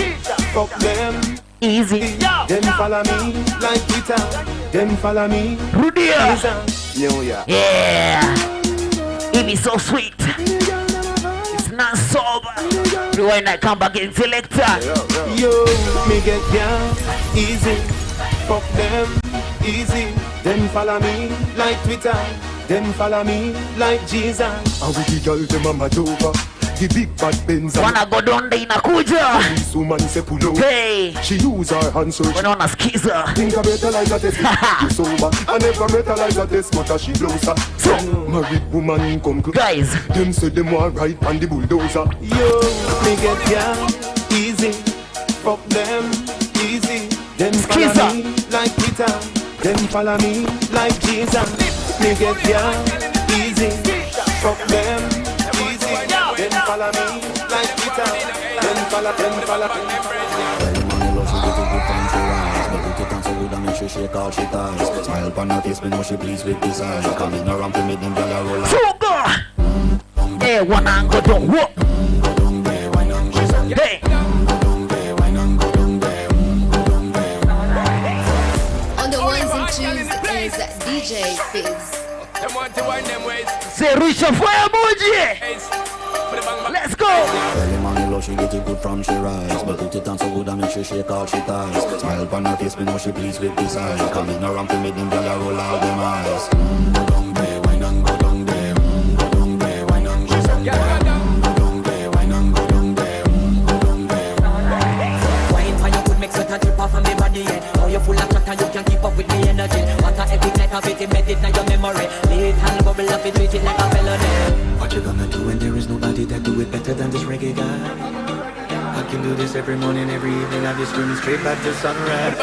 Fuck them easy. Then follow me like Twitter. Then follow me Rudia. Yeah. It be so sweet. It's not sober. When I come back in selector. Yo, me get down easy. Fuck them easy. Then follow me like Twitter. Then follow me like Jesus. And with the girl them a mad over. The big bad Benz. Wanna go down there in a kuja. This woman say pull over. Hey. She use her hand search. When on a skizzer. Think I better like a test. You sober. I never met a like a test, but she blows her. So married woman come close. Guys. Them say them want ride on the bulldozer. Yo, me get down easy. Fuck them easy. Then follow me like Peter. Then follow me like Jesus. Me get down easy. Fuck them easy. Then follow me like Peter. Then follow. She shake all she ties. Smile upon her face, me know she pleased with this eyes. Coming around to make them gyal roll out. Sugar. Hey, one and go down. What? Hey. On the ones and twos is DJ Phiz. Say reach up for emoji. Let's go. She get it good from she rise. But put it on so good and make she shake all she ties. Smile upon her face, me know she pleased with this eyes. Coming around to make them gyal roll out them eyes. Go down there, wine and go down there. Go down there, wine and go down there. Go down there, wine and go down there. Go down there. Wine for you could make certain trip off of me body. Now you full of crack and you can keep up with me energy. What a epic like a bit embedded in your memory. Late hand bubble up it, treat it like a felony. What you gonna do when there is nobody that do it better than this reggae guy? I can do this every morning, every evening. I just screaming straight back to sunrise.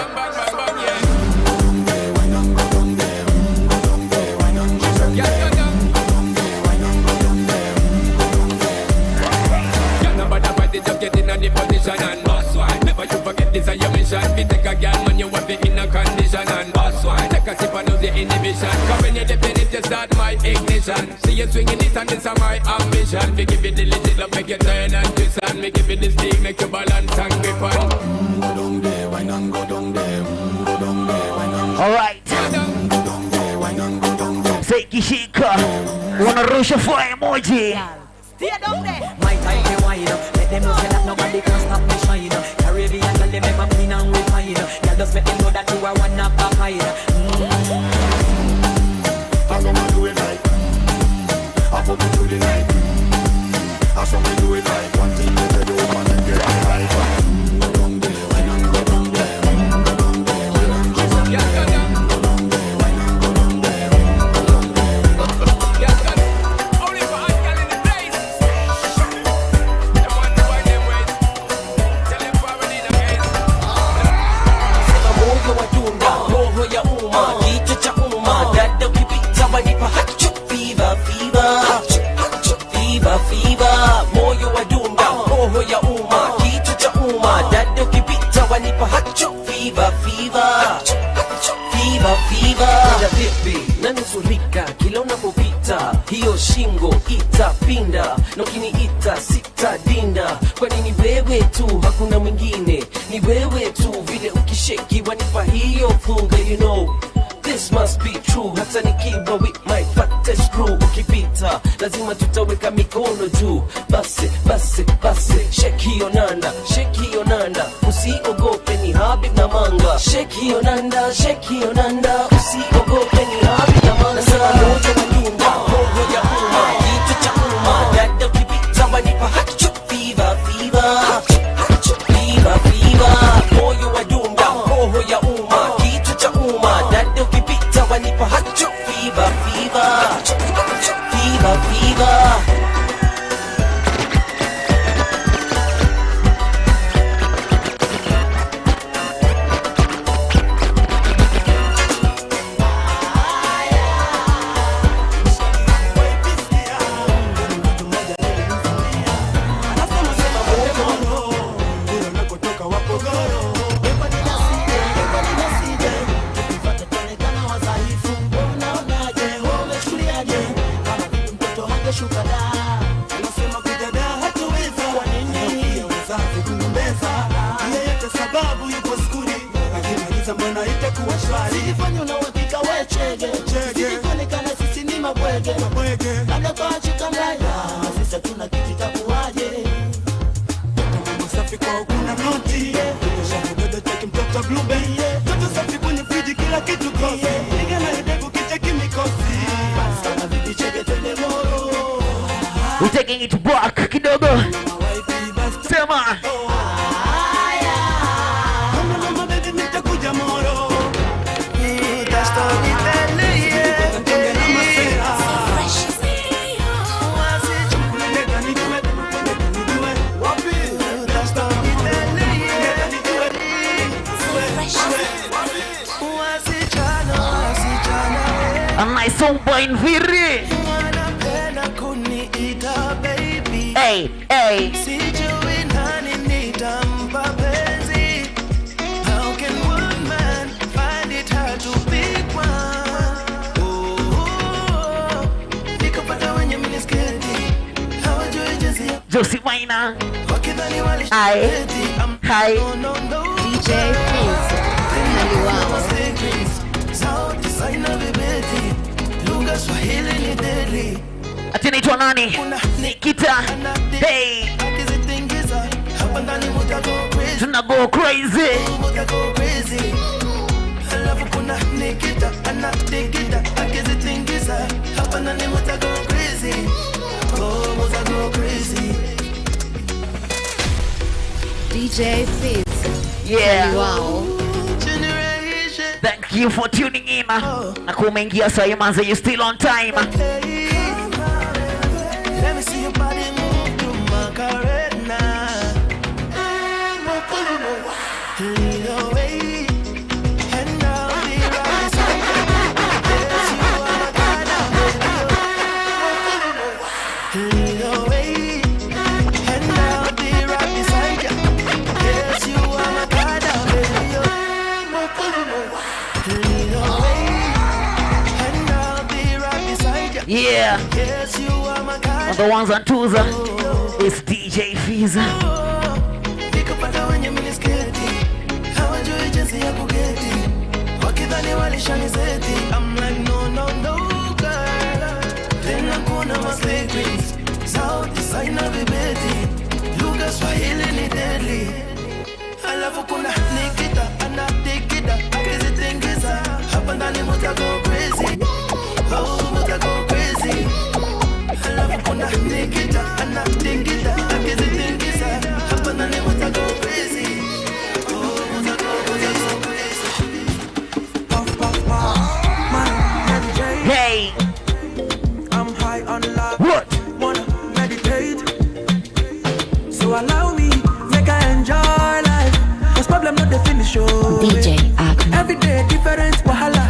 Just get in the position and boss wine. Never you forget this is your mission. If you take a girl man, you want it in a condition and boss wine. Take a sip and lose the inhibition. Cause when you dip in it, you start my ignition. See you swinging it and this is my ambition. We give you the legit love, make you turn and twist and me give you the stick, make you balance and grip on. Go down there, wine and go down there. Go down there, wine and all right. Go down there, wine and go down there. Say Kishika. Wanna rush for emoji. Stay down there. My time be wide. Let them know that nobody can stop me shine. Caribbean girl, they make me clean and refine. Girl, just make them know that you are one of a kind. I gonna do it like I put it through the night. I saw me do it like one thing you do, man, and get me right. Go down there, wine and go down there. Go down there, wine and go down there. Go down there, wine and go down there. Go down there. Nanusurika kila unapopita, hiyo shingo itapinda, na ukiniita sitadinda. Kwani ni wewe tu, hakuna mwingine, ni wewe tu. Vile ukisheki wanipa hiyo funga, you know this must be true. Hata nikiwa with my fattest crew, ukipita lazima tutaweka mikono juu. Basi, basi, basi, shake hiyo nanda, shake hiyo nanda. Usiogope ni Habib na Manga. Shake hiyo nanda, shake hiyo nanda. Usiogope ni Habib na Manga. Nasema moja na dunga, roho ya umma, kitu cha umma. Dada ukipita wanipa hachu, fever, fever, fever, fever. Moyo wa dunga, roho ya umma, kitu cha umma. Dada ukipita wanipa Fever, fever. We're taking it back, kidogo. Sema. A nice song by Nviri. Hey, hey. How can one man find it hard to pick one? Oh, pick up when you're miniskirty. How would you just see? Josie Maina. Hi. Hi. DJ Phiz. Ati naitwa nani? Nikita. Hey. Tuna go crazy. Alafu kuna Nikita, anatikita, akizitingiza. Hapa ndani muta go crazy. Oh, muta go crazy. DJ Phiz. Yeah. Wow. Thank you for tuning in. Na kumeingia sahi manze, you still on time. Let me see your body move to Macarena. Lead away, and now be right beside you. Yes, you are my kind of baby. Lead away, and now be right beside you. Yes, you are my kind of baby. Lead away, and now be right beside you. Yeah. Yes, you are my kind. On the ones and twos, it's DJ Phiz. Nikapata wenye minisketi, hawajui jinsi ya kuketi, wakidhani walishanizeti. I'm like no, no, no girl. Tena kuna maslekins, sauti saina vibeti, lugha Swahili ni deadly. Alafu kuna Nikita, anatikita, akizitingiza. Hapa ndani muta go crazy, oh muta go crazy. Alafu kuna Nikita, anatikita, akizitingiza. Hapa ndani muta go crazy, oh muta go crazy. Puff, puff, puff, man, hey, I'm high on love. What? Wanna meditate, so allow me, make I enjoy life. Cause problem not the finish, oh. DJ Akon. Every day different wahala.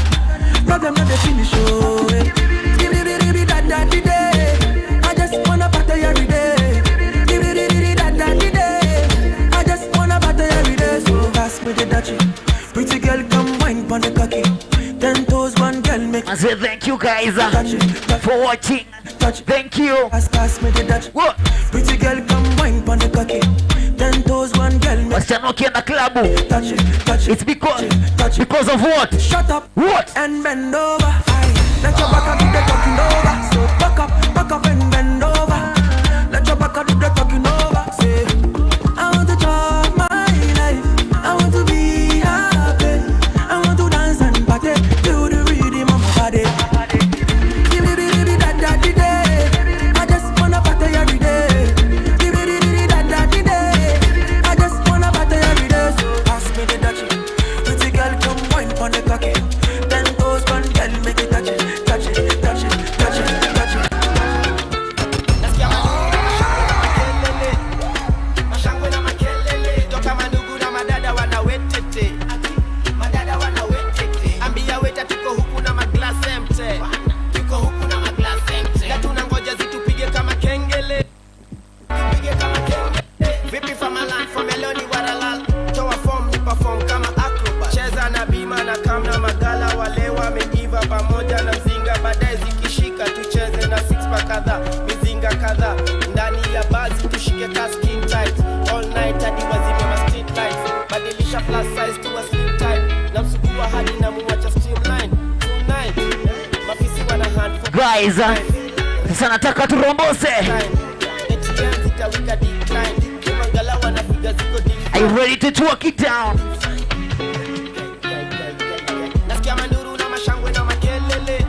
Problem not the finish, oh. I just wanna party every day. I just wanna party every day. So pass me the dutchie. Pretty girl come wine pon the cocky. 10 toes, one girl make. I say thank you guys for watching. Thank you. Pass me the dutchie. What? Pretty girl come wine pon the cocky. 10 toes, one girl make. Wasichana wakienda klabu. Touch it. It's because of what? Shut up. What? And bend over. Let your back do the talking over. So back up and bend over. Let your back do the talking over. Say, I want to chop my life. I want to be happy. I want to dance and party to the rhythm of my body. I just wanna party every day. I just wanna party every day. So pass me the dutchie. Pretty girl come wine pon the cocky. 10 toes, one girl make it touch it. kadha mizinga kadha ndani ya bazi tushike ka skin tight all night hadi wazime ma street lights badilisha plus size to a slim tight na msukua hadi na muacha streamline tonight mafisi wana hand for guys sasa nataka turombose. Are you ready to talk it down? Nasikia manduru na mashangwe na makelele.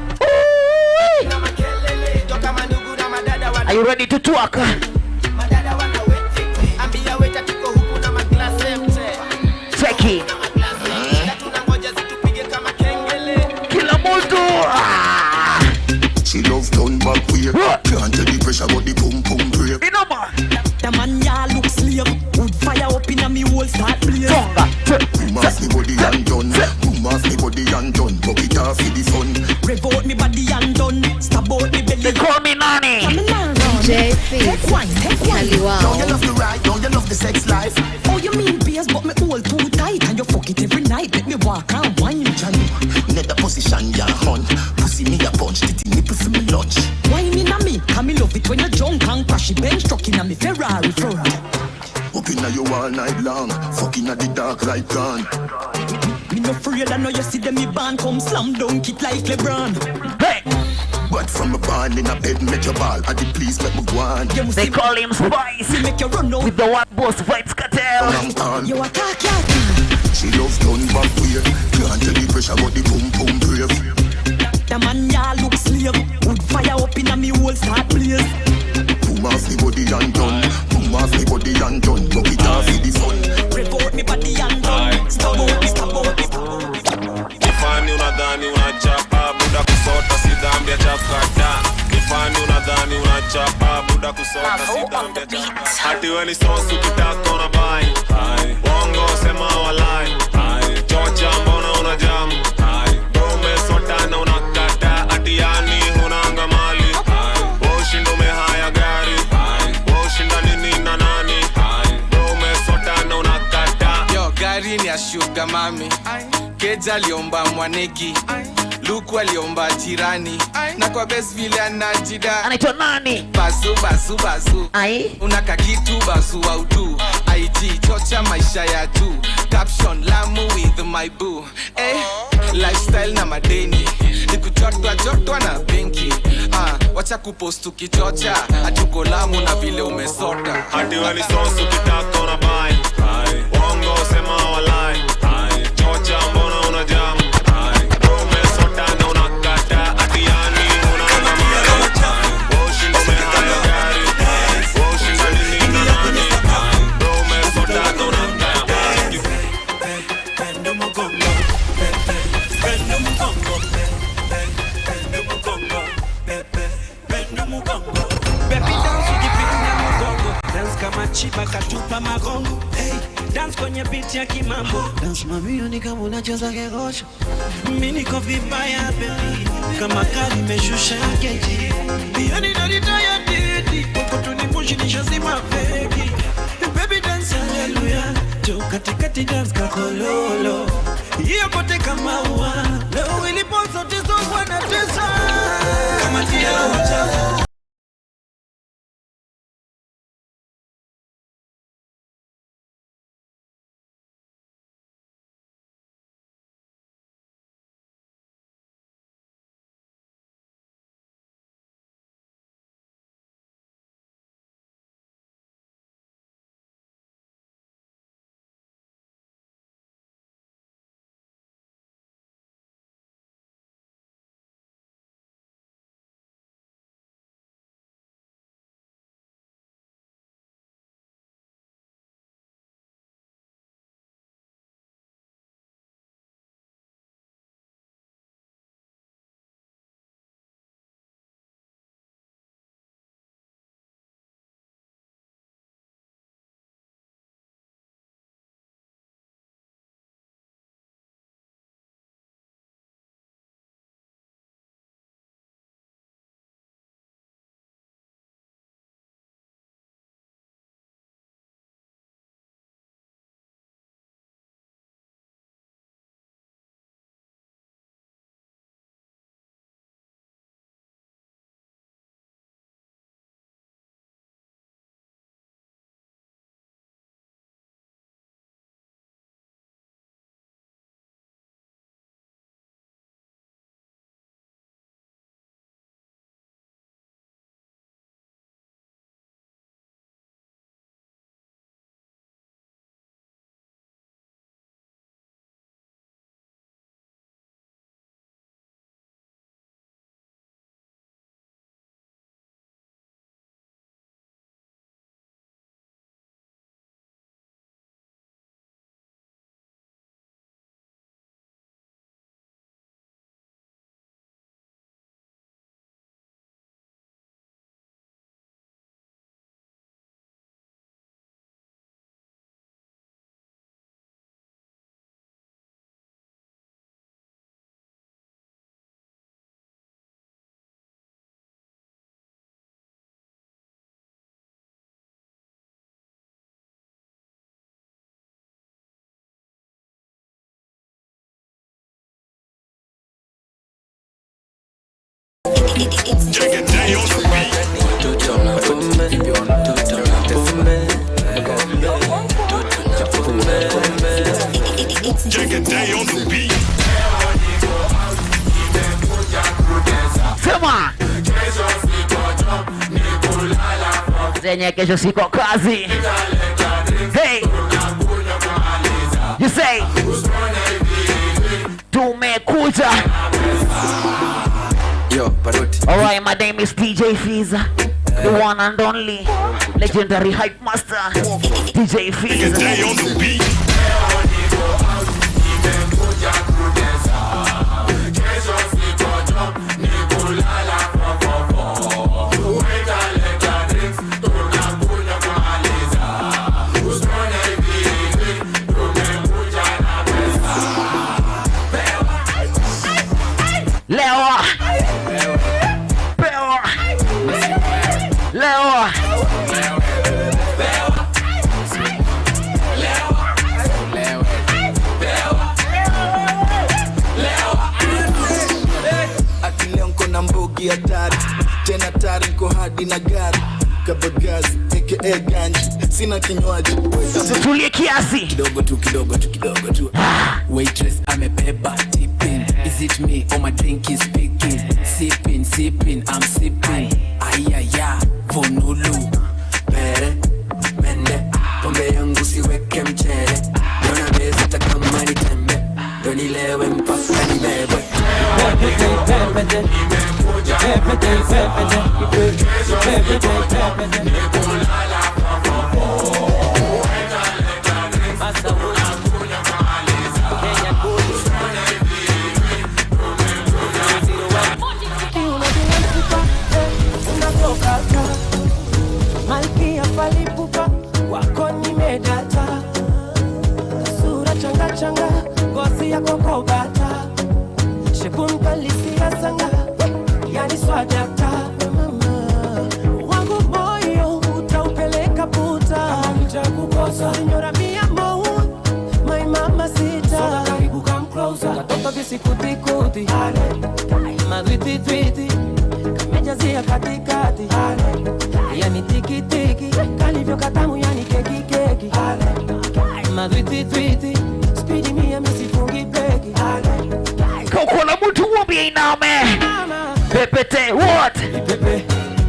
Na makelele. Toka mandugu na madada wana. Are you ready to talk? Madada wana wete. Ambia weta tuko huku na maglass empty. Check it. Tunangoja zitupige kama kengele. Kila mtu. She love turn back way. Can't tell the pressure but the pum pum break. Inoma. The man ya look slave. Wood fire up in a me whole start blaze. Boom off me body and done. Boom off me body and done. Buck it off for the fun. Rev out me body and done. Stab out me belly. They call me Nani. DJ Phiz. Take one. Kaliwao. Don't you love the ride? Don't you love the sex life? Oh, you mean beers, but me hold too tight. And you fuck it every night. Let me walk and wine. Net the position ya hunt. Pussy me a punch. Titty nipple for me lunch. Wine in a me. Come me love it when you drunk and crash it. Bench truck in a me Ferrari front. Up inna you all night long. Fucking at the dark light gone. Me no afraid I know you see them me band come slam dunk it like LeBron. Hey! But from a band in a bed make your ball. I did please make me go on. They call him Spice. He make you run out. With the one boss Vibes Cartel. You attack ya. She loves turn back way. Can't tell the pressure but the pum pum brave. The man ya look slave. Wood fire up in a me whole start blaze. Boom off me body and done. Boom off me body and done. Buck it off for the fun. Rev out me body and done. Stab out me, stab out me. Nifani unadhani unachapa buda kusota si dhambi ya chakata. Nifani unadhani unachapa buda kusota si dhambi ya chakata. Hati we ni sosu kitaka unabai. Bongo sema walai. Chocha mbona unajamu. Dome sota na unakata. Hati yani hunanga mali. Washinda umehaya gari. Washinda nini na nani. Dome sota na unakata. Yo, gari ni ya sugar mami. Keja aliomba mwaneki. Luku aliomba jirani. Na kwa best vile anajida. Anaitwa nani? Bazu. Unaka kitu bazu au tu. IG chocha maisha ya tu. Caption Lamu with my boo. Lifestyle na madeni. Nikujotwa na benki. Wacha kupost ukichocha. Atuko Lamu na vile umesota. Hadi we ni sosu kitaka unabai. Bongo sema walai. Chocha mbona unajamu. Dome sota na unakata. Hadi yani unanga mali. Washinda umehaya gari. Washinda nini na nani. Dome sota na unakata. Bendo mugongo. Bendo mugongo. Bendo mugongo. Bendo mugongo. Baby dance ukipinda mugongo. Dance kama chiba katupa magongo. Hey, dance kwenye beat ya kimambo. Dance mamio ni kama unacheza kegosho. Mimi niko vibaya baby. Kama kali meshusha geji. Bioni narita ya didi. Huko tunipushi nishazima feki. Baby dance hallelujah. Jo katikati dance kakololo. Hiyo kote kama ua. Leo ilipo zote zongwa na tesa. Kama tia uchafu. Sema zenye kesho siko kazi. Hey, you say tumekuja. Yo, Paroti. Alright, my name is DJ Phiz, the one and only legendary hype master, DJ Phiz. Lewa Pewa Lewa Akileo nko na mbogi hatari, tena tari nko hadi na gari kabagazi aka ganji, sina kinywaji tulie kiasi kidogo tu waitress amebeba tipping, is it me or my drink is speaking, sipping I'm sipping, ayaya vonulu pere mende pombe yangu siweke mchere, dona bezi kama ni tembe donilewe mpaka nibebwe Malkia palipupa wako nimedata, sura changa ngozi yako kobata, shepu mkalisia sanga yani swadata, wangu moyo utaupeleka puta, nitakukosa señora mia mo, my mama sita, karibu come closer, katoto bisikuti madwiti kamejazia katikati, yani tiki kalivyo katamu, yani keki madwiti speedy mia misifungi breki, kokona mtu wambie iname pepete what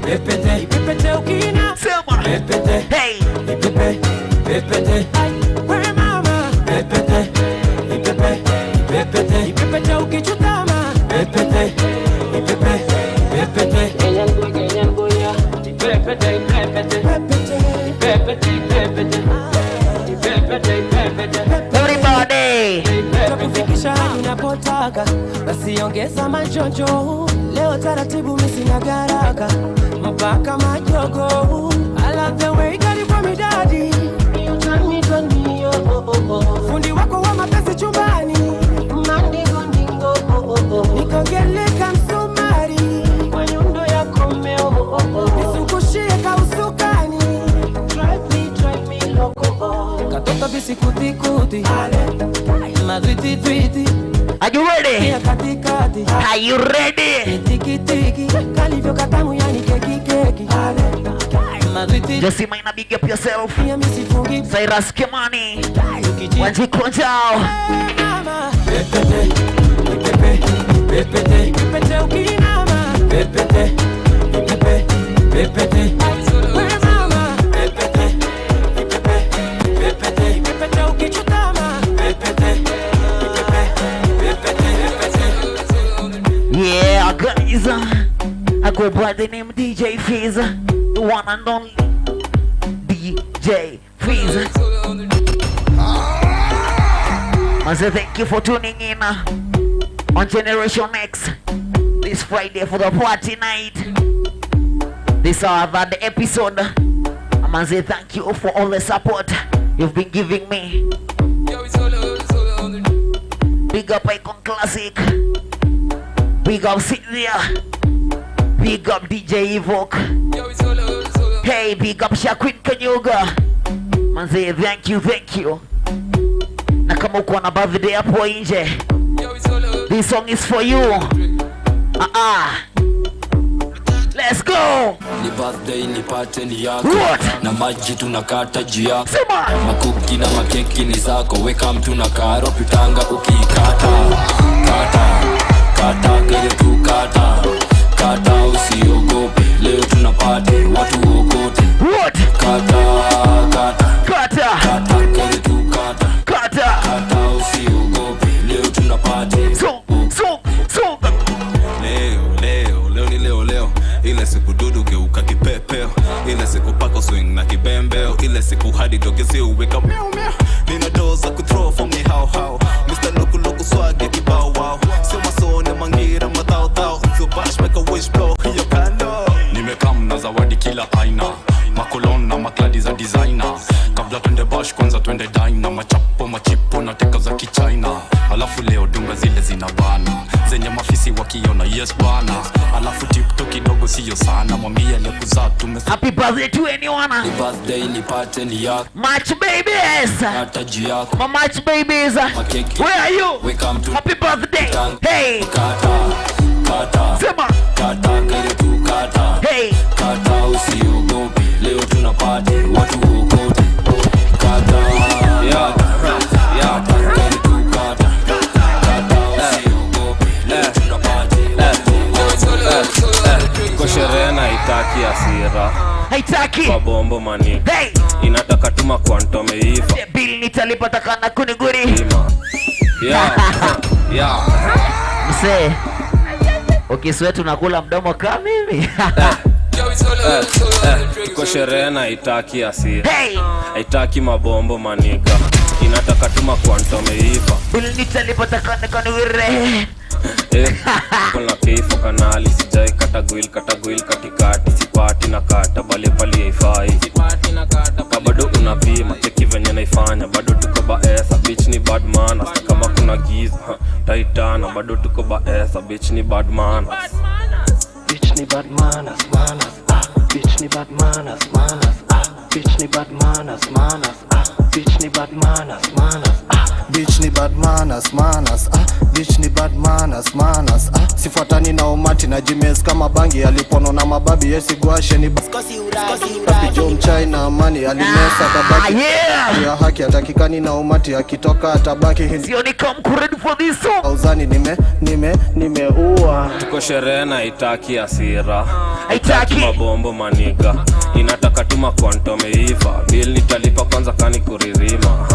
pepete ukina sema pepete hey pepete wewe mama pepete pepete ukichutama pepete everybody takufikisha hadi unapotaka, basi ongeza majonjo leo taratibu misina garaka mpaka majogo. I love the way you got it from me daddy, you turn me fundi wako wa mapenzi chumbani mandingo nikogeleka msumari kwa nyundo ya komeo nisukushie kausukani drive me loco katoto bisikuti madwiti. Are you ready? Katikati. Are you ready? Tiki kalivyo katamu, yani keki just remind big up yourself. Cyrus Kimani Wanjiko Njao pepete ukinama pepete pepete ukichutama pepete. Yeah guys, I go by the name DJ Phiz, the one and only DJ Phiz. I say thank you for tuning in on Generation X this Friday for the party night. This is our third episode. I'm gonna say thank you for all the support you've been giving me. Big up Icon Classic, big up Cynthia, big up DJ Evoke, hey big up Shaquin Kanyuga. Man say thank you. Na kama uko na birthday hapo nje, this song is for you. ni birthday ni party ni yako na maji tunakata juu yako makuki na makeki ni zako weka mtu na karo pitanga ukikata kata kere tu kata usiogope leo tunapate watu wokote kata kere tu kata usiogope leo tunapate leo ile siku dudu geuka kipepeo ile siku pako swing na kibembeo ile siku hadi dogezi uweka meow meow nina doza kuthrow for me how Mr. Loku swag ya kibao wow sio masone mangira madao sio bash make a wish blow hiyo kando nimekam na zawadi kila aina makolon na makladi za designer kabla twende bash kwanza twende dine machipo na teka za kichina alafu leo dunga zile zinabana zenye mafisi wakiona yes bana alafu tiktok kidogo sio sana mwambie leo kuzaa happy birthday to anyone ni birthday ni party ni yako match babies hata juu yako my match babies where are you welcome to happy birthday hey kata sema kata kere tu hey kata usiogope leo tunapate watu wokote kata kere tu kata usiogope leo tunapate kwa sherehe na itaki asira haitaki kwa bombo mani inataka tuma quantum eifa bill nitalipa takana kuniguri mse ukiswetu nakula mdomo kama mimi kwa sherehe na itaki asira haitaki mabombo maniga inataka tuma quantum eifa bill nitalipa takana kuniguri kuna kifo kanali sijai katagwil katikati sipati na kata bale pali haifai bado unapima cheki venye naifanya bado tuko baesa bitch ni bad manners kama kuna giza taitana bado tuko baesa bitch ni bad manners bitch ni bad manners bitch ni bad manners bitch ni bad manners bitch ni bad manners bitch ni bad manners bitch ni bad manners sifuatani na umati na jimes kama bangi alipono na mababi yesigwashe ni papi jo mchai na amani alimesa tabaki ya haki atakikani na umati akitoka atabaki sioni come ready for this song auzani nimeua tuko sherehe na itaki asira haitaki mabombo maniga inataka tuma quantum eifa bill nitalipa kwanza kani kuririma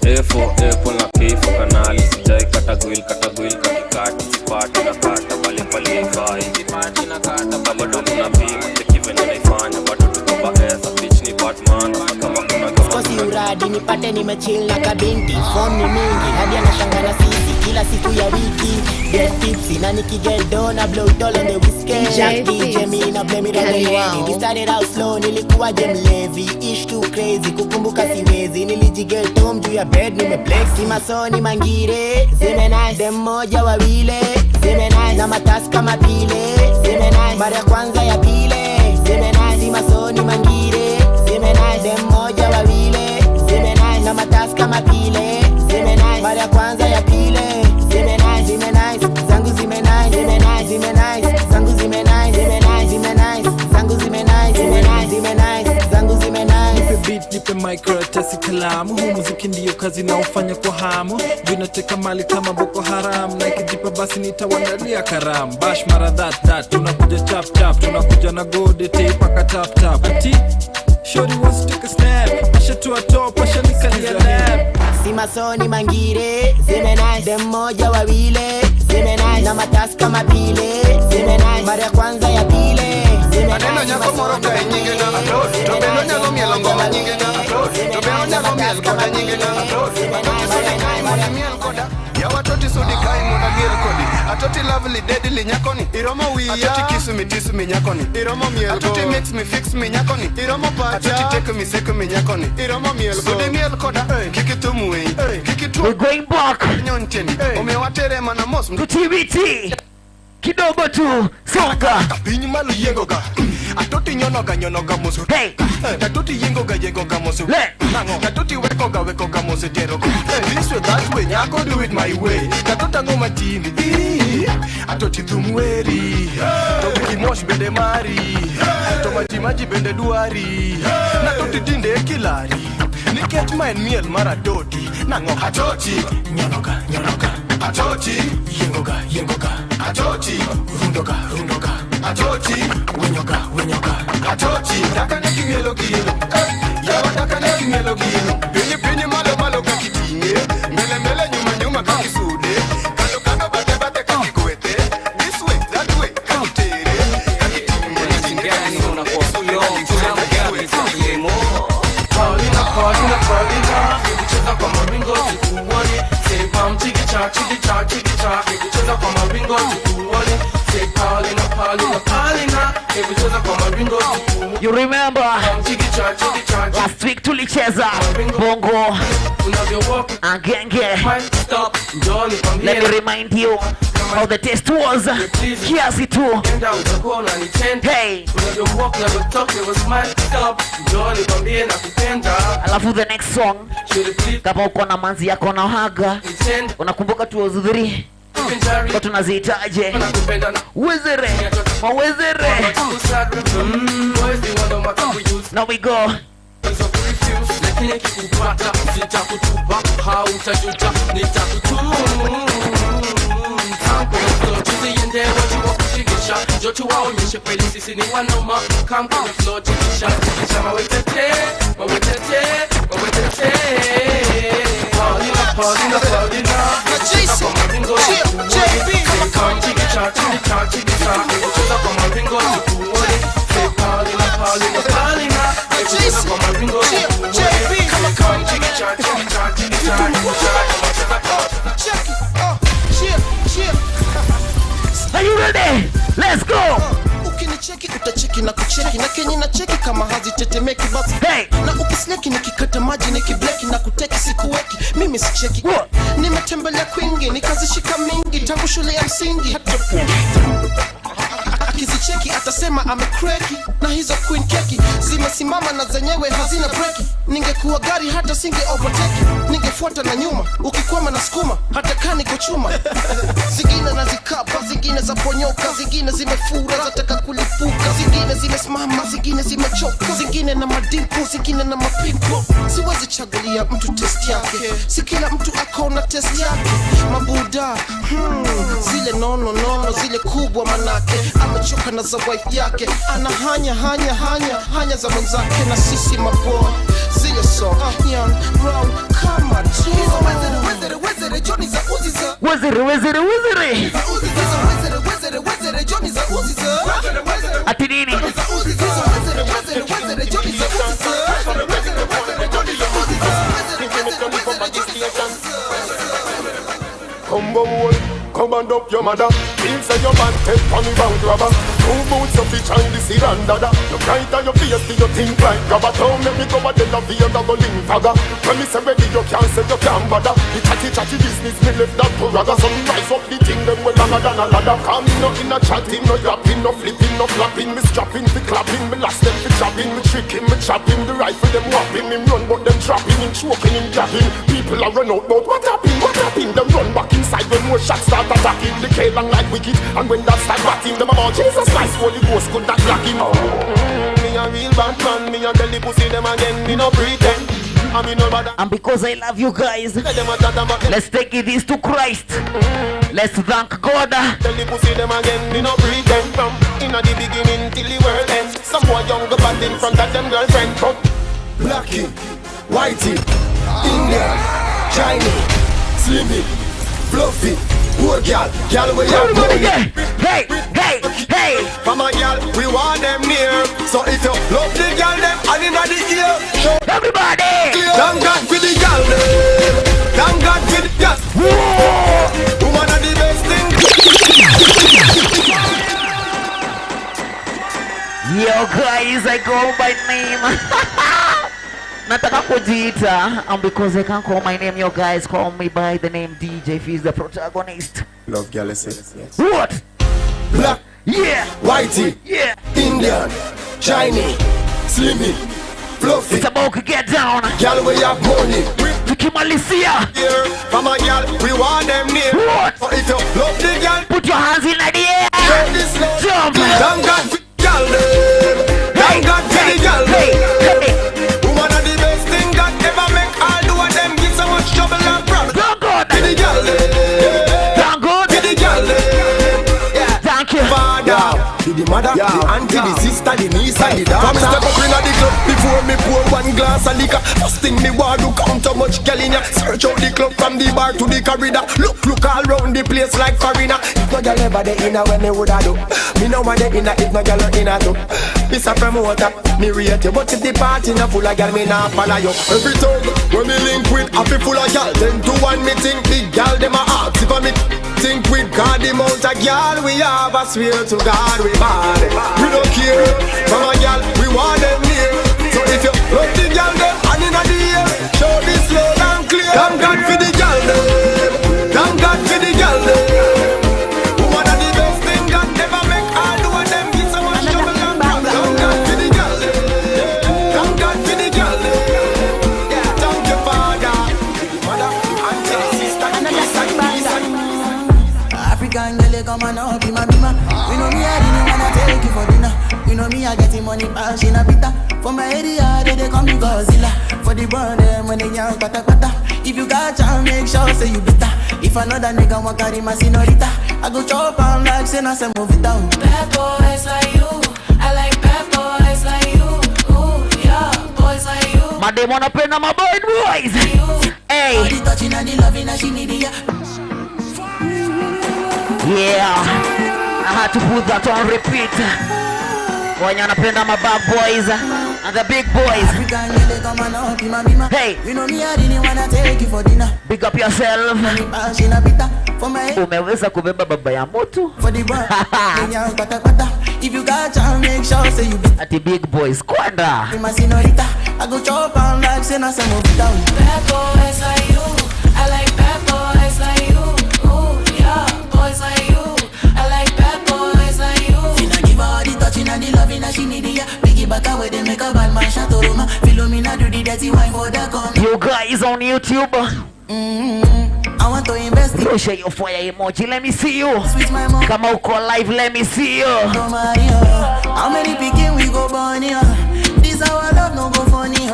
Apple na kifo kanali sijai katagwil katikati sipati na kata bali haifai sipati na kata bado unapima cheki venye naifanya bado tuko baesa bitch ni bad manners kama kuna kosi uradi nipate nimechill na kabinti form ni mingi hadi anashangana sisi kila siku ya wiki get tipsy na nikigeldo na blow tall and the whiskey Jack DJ me na blame it on the lady we started out slow nilikuwa mlevi ish too crazy kukumbuka siwezi nilijigeldo mjuu ya bed nimeplex masoni mangire zime nice dem moja wawile zime nice na matasi kama pile zime nice mara ya kwanza ya pile zime nice masoni mangire zime nice dem moja wawile zime nice na matasi kama pile zime nice mara ya kwanza ya pile zime nice zangu zime nice zangu zime nice zangu zime nice zangu zime nice nipe beat nipe micro tasi kalamu huu muziki ndiyo kazi naofanya kwa hamu vinateka mali kama Boko Haram na ikijipa basi nitawandalia karamu bash mara that tunakuja chap tunakuja na gode tape aka tap ati shorty wants to take a snap asha to a top asha nikalia lap si masoni mangire zime nice dem moja wawile zime nice na matasi kama pile zime nice mara ya kwanza ya pile zime nice maneno nyako moroka nyingi na tobeno nyalo mielo ngoma nyingi na tobeno nyalo mielo koda nyingi na mielo koda ya watoti sudi kai mona gel kodi atoti lovely deadly nyakoni iromo wi atoti kiss me nyakoni iromo miel atoti mix me fix me nyakoni iromo pacha atoti take me sek me nyakoni iromo miel sudi miel koda kikitumu we kikitu we're going back nyonteni omewatere mana mos TBT kidogo tu songa kapinyi malu yengoga atoti nyon nyonoga musu. Katuti yengo musu. Katuti weko musu tero. This way, that way, I go do it my way. Katuta no matini. Atoti tumweri. Tobiki mosh bende mari. Tomaji bende duari. Natuti dinde kilari. Niket mine miel maradoti. Nango atoti. Nyonoga. Atoti. Yengoga. Atoti. Rundoga. Atoti. Wenyoga. Atoti. Takane kimielo. Yawa takane kimielo. Pini malo kakitinge. Mele nyuma kakisude. Kando bate kakikuete. This way, that way, kakitere. Kakitinge. Paulina. Kucheza kwa maringo tukuone. Say pam chiki cha. Kucheza kwa maringo tukuone. Say Paulina. Kucheza kwa maringo tukuone. You remember last week tulicheza bongo angenge. Let me remind you how the test was. Kiasi tu. Hey. Alafu the next song, kama uko na manzi yako na haga, unakumbuka tu uzuri kwa tunazihitaje wezere mawezere. Now we go. Jotu waonyeshe kweli sisi ni wanoma. Come kwenye floor chikisha. Mawetete. Paulina. Kucheza kwa maringo tukuone. Come chikicha. Kucheza kwa maringo tukuone. Paulina. Kucheza kwa maringo tukuone. Come chikicha. Are you ready? Let's go. Ukinicheki utacheki na kucheki na kenye na cheki kama hazitetemeki basi. Na ukisleki nikikata maji nikibleki na kuteki sikuweki. Mimi sicheki. Nimetembelea kwingi nikazishika mingi tangu shule ya msingi. Akizicheki atasema amekreki. Na hizo queen keki zimesimama na zenyewe hazina breki. Ningekuwa gari hata singe overtake. Ningefuata na nyuma ukikwama na skuma hata kani kuchuma. Zingine na zikapa, zingine za ponyoka, zingine zimefura zataka kulipuka, zingine zimesimama, zingine zimechoka, zingine na madimpo, zingine na mapimpo. Siwezi chagulia mtu test yake, si kila mtu akona test yake. Mabuda zile nono zile kubwa manake amechoka na za wife yake. Ana hanya za mwenzake na sisi maboy zile so young brown kama chizo. Wezere Johnny za uziza. Wezere Johnny za uziza. Ati nini? Wezere Johnny za uziza. Come and up your mother. Feel say your band head on me bank robber. Two boots of each and this and dada. You bright on your face till you think like grabber. Don't make me go a the love you and go link fagger. When me say ready you can't say you can't bother. The chatty business me left that to rather. Some rise up the thing them well longer than a ladder. Come no in a chatting, no yapping, no flipping, no flapping. Me strapping, me clapping, me last them for chopping. Me tricking, me chopping. The rifle them whopping. Him run but them trapping. Him choking, him japping. People are run out but what happened? Them run back inside when more shots start attacking. The K long like wicked. And when that start batting them about Jesus Christ, Holy Ghost could not block him. Me a real bad man. Me a tell the pussy them again. Me no pretend. And because I love you guys, let's take this to Christ. Let's thank God. Tell the pussy them again. Me no pretend. From inna the beginning till the world ends. Some boy younger bad in front of them girlfriend. Blackie, whitey, Indian, Chinese, slimmy, fluffy, poor girl where you going? Hey! From a girl, we want them near. So if you love the girl, them and inna the ear. Everybody! Thank God for the girl, them. Thank God for the girl. Woman are the best thing. Yo guys, I go by name. Nataka kujiita, and because I can't call my name, you guys call me by the name DJ Phiz, the protagonist. Love jealousy. Yes. What? Black. Yeah. Whitey. Yeah. Indian. shiny, slimmy, fluffy. It's about to get down. Girl, we have money. Vicky Malicia. Here, from a girl, we want them near. What? So if you love the girl, put your hands in the air. Show this love. Jump. Thank God for the girl, thank God for the girl. Woman are the best thing that ever make all do of them give so much trouble and problem. Thank God. For the girl, thank God. For the girl, yeah. Thank you. Father. To the mother, the auntie, the sister, the niece and the daughter. Come step up in the club before me pour one glass of liquor. First thing me want to count how much girl in ya. Search out the club from the bar to the corridor. Look all round the place like foreigner. If no girl ever dey inna when me woulda do. Me no want dey inna if no girl inna too. This a promoter, me rate you. But if the party na full of girl, me nah follow you. Every time when me link with a fi full of girl, 10 to 1 me think big girl dem a ask if I me think with God the amount of girl we have. I swear to God we bad. We don't care. From a girl, we want them near. So if you love the girl, them and in the air, show this loud and clear. Thank God for the girl, them. Thank God for the girl, them. Woman are the best thing that never make all do of them get so much trouble and problem. Thank God for the girl, them. Thank God for the girl, them. Yeah, thank your father, mother, auntie, sister, African girl, come on up, bima bima. We know me, I didn't wanna take you for dinner. You know me, I getting money, pass in a bitter. For my area, they call me Godzilla. For the burn them when they young, pata pata. If you got chance, make sure say you bitter. If another nigga want carry my senorita, I go chop and like say na say move it down. Bad boys like you, I like bad boys like you. Ooh, yeah, boys like you. My day wanna play now, my boys. Hey. All the touching and the loving and she need it. Yeah, I had to put that on repeat. When you're napenda my bad boys and the big boys. Hey, you know me, I didn't wanna take you for dinner. Big up yourself. Umeweza kubeba baba ya moto. For the bar, if you got chance, make sure say you beat. At the big boys, kwanda. My senorita, I go chop and like say na say move it down. Bad boys like you, I like bad boys like you. Ooh, yeah, boys like you, I like bad boys like you. Finna give her all the touching and the loving that she need ya. Piggy back away, they make a bad man shot to Roma. Philomena do the dirty wine for the come. You guys on YouTube. I want to invest in. Share your fire emoji, let me see you. Come out, call live, let me see you. How many picking we go burn here? This our love no go funny.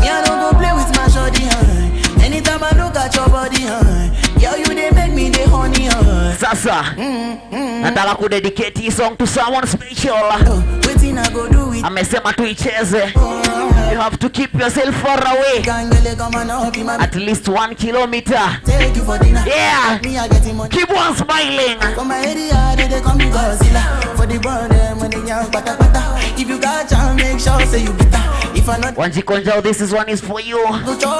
Me I don't go play with my shorty. Anytime I look at your body, yo you they make me the honey. Sasa, nataka kudedicate hii song to someone special. Waiting I go do it. Amesema tuicheze. You have to keep yourself far away. At least 1 kilometer. Take you for dinner. Yeah. Me I getting money. Keep on smiling. For my area, they call me Godzilla. For the burn them when they young pata pata. If you got chance, make sure say you bitter. If I not Wanjikonjao, this is one is for you.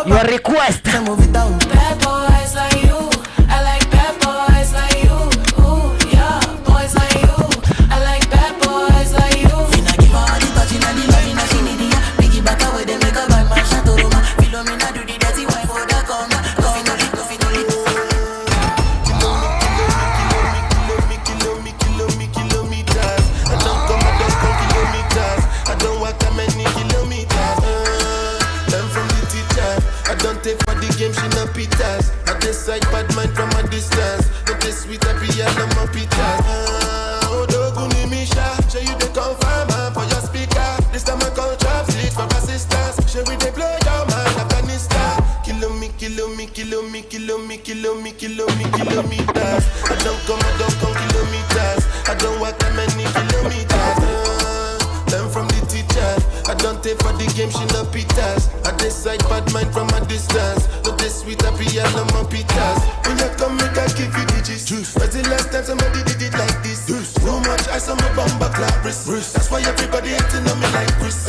Your request. Move it down. Bad boys like you, I like bad boys like you. Ooh, yeah, boys like you, I like bad boys like you. Finna give her all the touching and the loving that she need ya. Piggy back away, they make a bad man shot to Roma. Philomena do the dirty wine for the come. Coffee no lit. Kilometers. I don't come, I don't come kilometers. I don't walk that many kilometers. Learn from the teacher. I don't take for the game, she no pitas. I decide bad mind from a distance. But this sweet happy and I'm a pitas. Oh, Doguni Misha, show you the confirm for your speaker. This time I call trap street for assistance. Show we they blow your mind, Afghanistan. Kilometers. I don't come kilometers. I don't walk that many kilometers. Learn from the teacher. I don't take for the game, she no pitas. I decide bad mind from a distance. But this sweet happy and I'm a pitas. When you come, make I give you digits. When's the last time somebody did it like this? Too much ice on my bumper clap wrist. That's why everybody hating on me like Chris.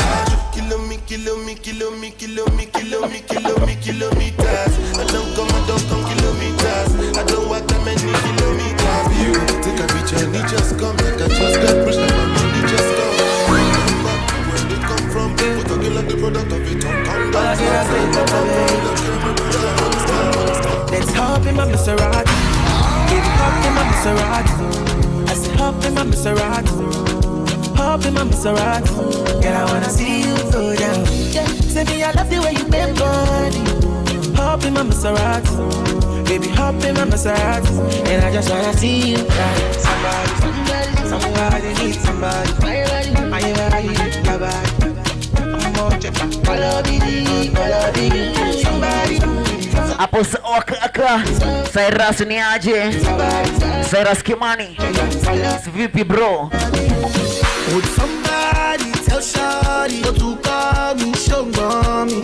Kilometers. I don't come kilometers. I don't walk that many kilometers. You take a picture and it just come. Like I just got pushed like my money just come. Where they come from? We're talking like the product of it. Let's hop in my Maserati. Give hop in my Maserati. I said hop in my Maserati. Hop in my Maserati. Girl, I wanna see you go down. Say me, I love the way you bend body. Hop in my Maserati. Baby, hop in my Maserati. And I just wanna see you ride. Somebody needs somebody. My body, your body. Hapo aka Cyrus ni aje? Cyrus Kimani. Vipi bro? Would somebody tell Shawty to call me, show mommy?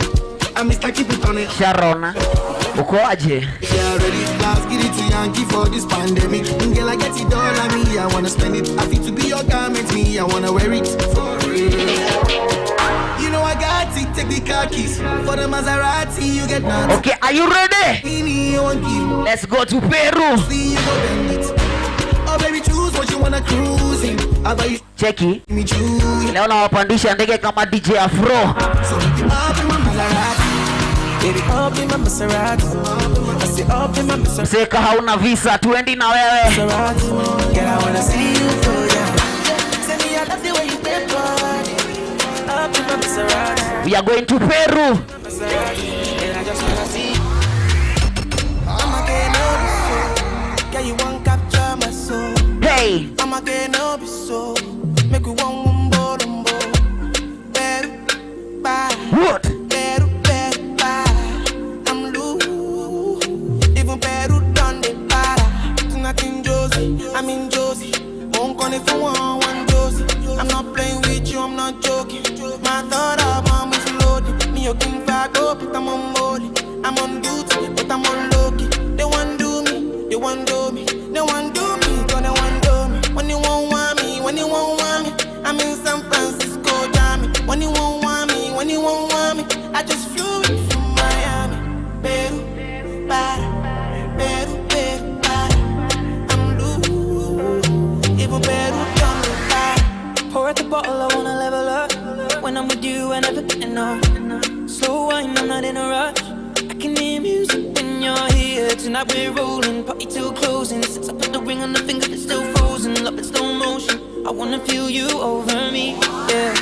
I miss like people on it. Sharon, uko aje? Yeah, ready last get it to Yankee for this pandemic. Girl, I get it all on me, I wanna spend it. I feel to be your garment, me, I wanna wear it for real. You know I got it, take the car keys. For the Maserati, you get nothing. Okay, are you ready? Let's go to Peru. See you go bend it. Oh baby, choose what you wanna cruise in. Cheki. Leo nawapandisha ndege kama DJ Afro. So up in my Maserati. Baby, up in my Maserati. I say up in my Maserati. Seka hauna visa, tuendi na wewe. Girl, I wanna see you go down. Say me, I love the way you bend body. Up in my Maserati. We are going to Peru. And I just wanna see. I'm again up so. Girl, you won't capture my soul. Hey. I'm again up so. Make you one bombo. Better, bye. What? Better, bye. I'm loose. Even better done the para. Nothing Josie. I'm in Josie. Won't call it for one Josie. I'm not playing with you. I'm not joking. My thought of mom is loaded. Me a king fago, but I'm on body. I'm on duty, but I'm on low-key. They want do me, they want do me, they want do me, cause they want do me. When you won't want me, when you won't want me, I'm in San Francisco, Jammy. When you won't want me, when you won't want me, I just flew in from Miami. Peru, para, Peru, para. I'm loose, even Peru done me para. Pour at the bottle, I wanna level up. When I'm with you, I never get enough. Slow wine, I'm not in a rush. I can hear music when you're here. Tonight we're rolling, party till closing. Since I put the ring on the finger, it's still frozen. Love in slow motion. I wanna feel you over me, yeah.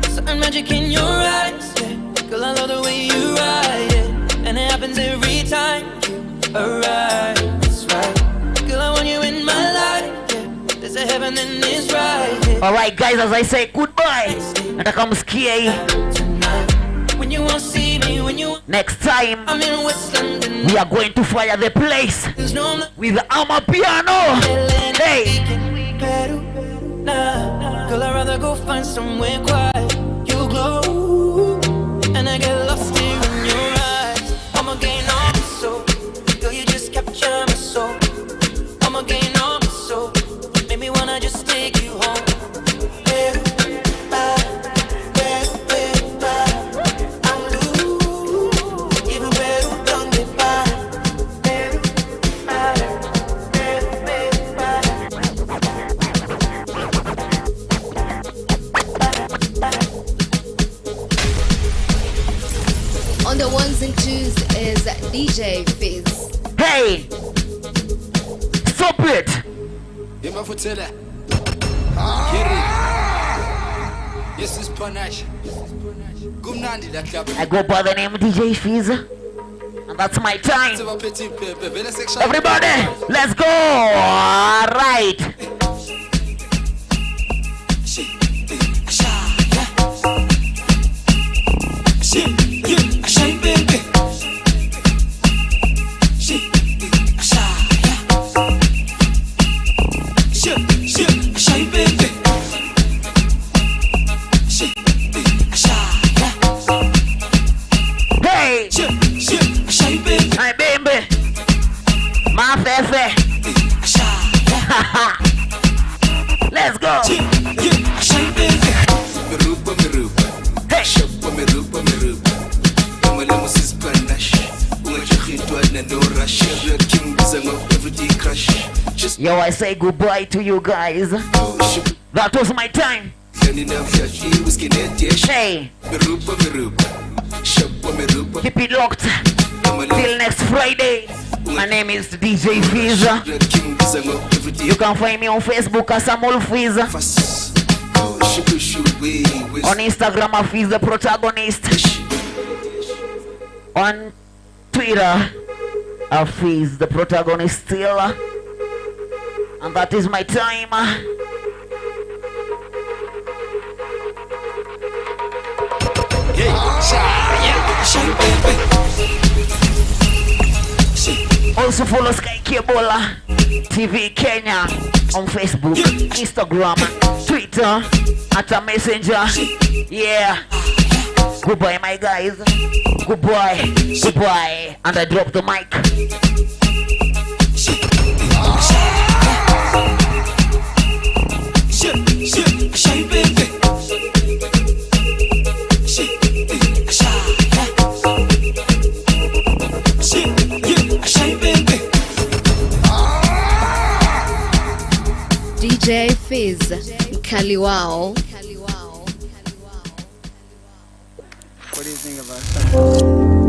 Certain magic in your eyes, yeah. Girl, I love the way you ride, yeah. And it happens every time you arrive. That's right. Girl, I want you in my life, yeah. There's a heaven and it's right, yeah. Alright guys, as I say goodbye. Nataka msikie. When you won't see me, when you next time I'm in West London. We are going to fire the place with Amapiano. Hey. Girl, I'd rather go find somewhere quiet. You glow, and I get lost here in your eyes. I'ma gain on my soul. Girl, you just capture my soul. I'ma gain on my soul. Make me wanna just take you home. On the ones and twos is DJ Phiz. Hey! Stop it! I go by the name DJ Phiz, and that's my time. Everybody, let's go! Alright! Let's go. Yo, I say goodbye to you guys. That was my time. Hey. Keep it locked. Till next Friday. My name is DJ Phiz. You can find me on Facebook as Samuel Phiz. On Instagram, Phiz the Protagonist. On Twitter, Phiz the Protagonist still. And that is my time. Also follow Sky Cable TV Kenya on Facebook, Instagram, Twitter, at a messenger. Yeah. Goodbye, my guys. Goodbye. Goodbye. And I drop the mic. DJ Phiz, mkali wao. What do you think about that?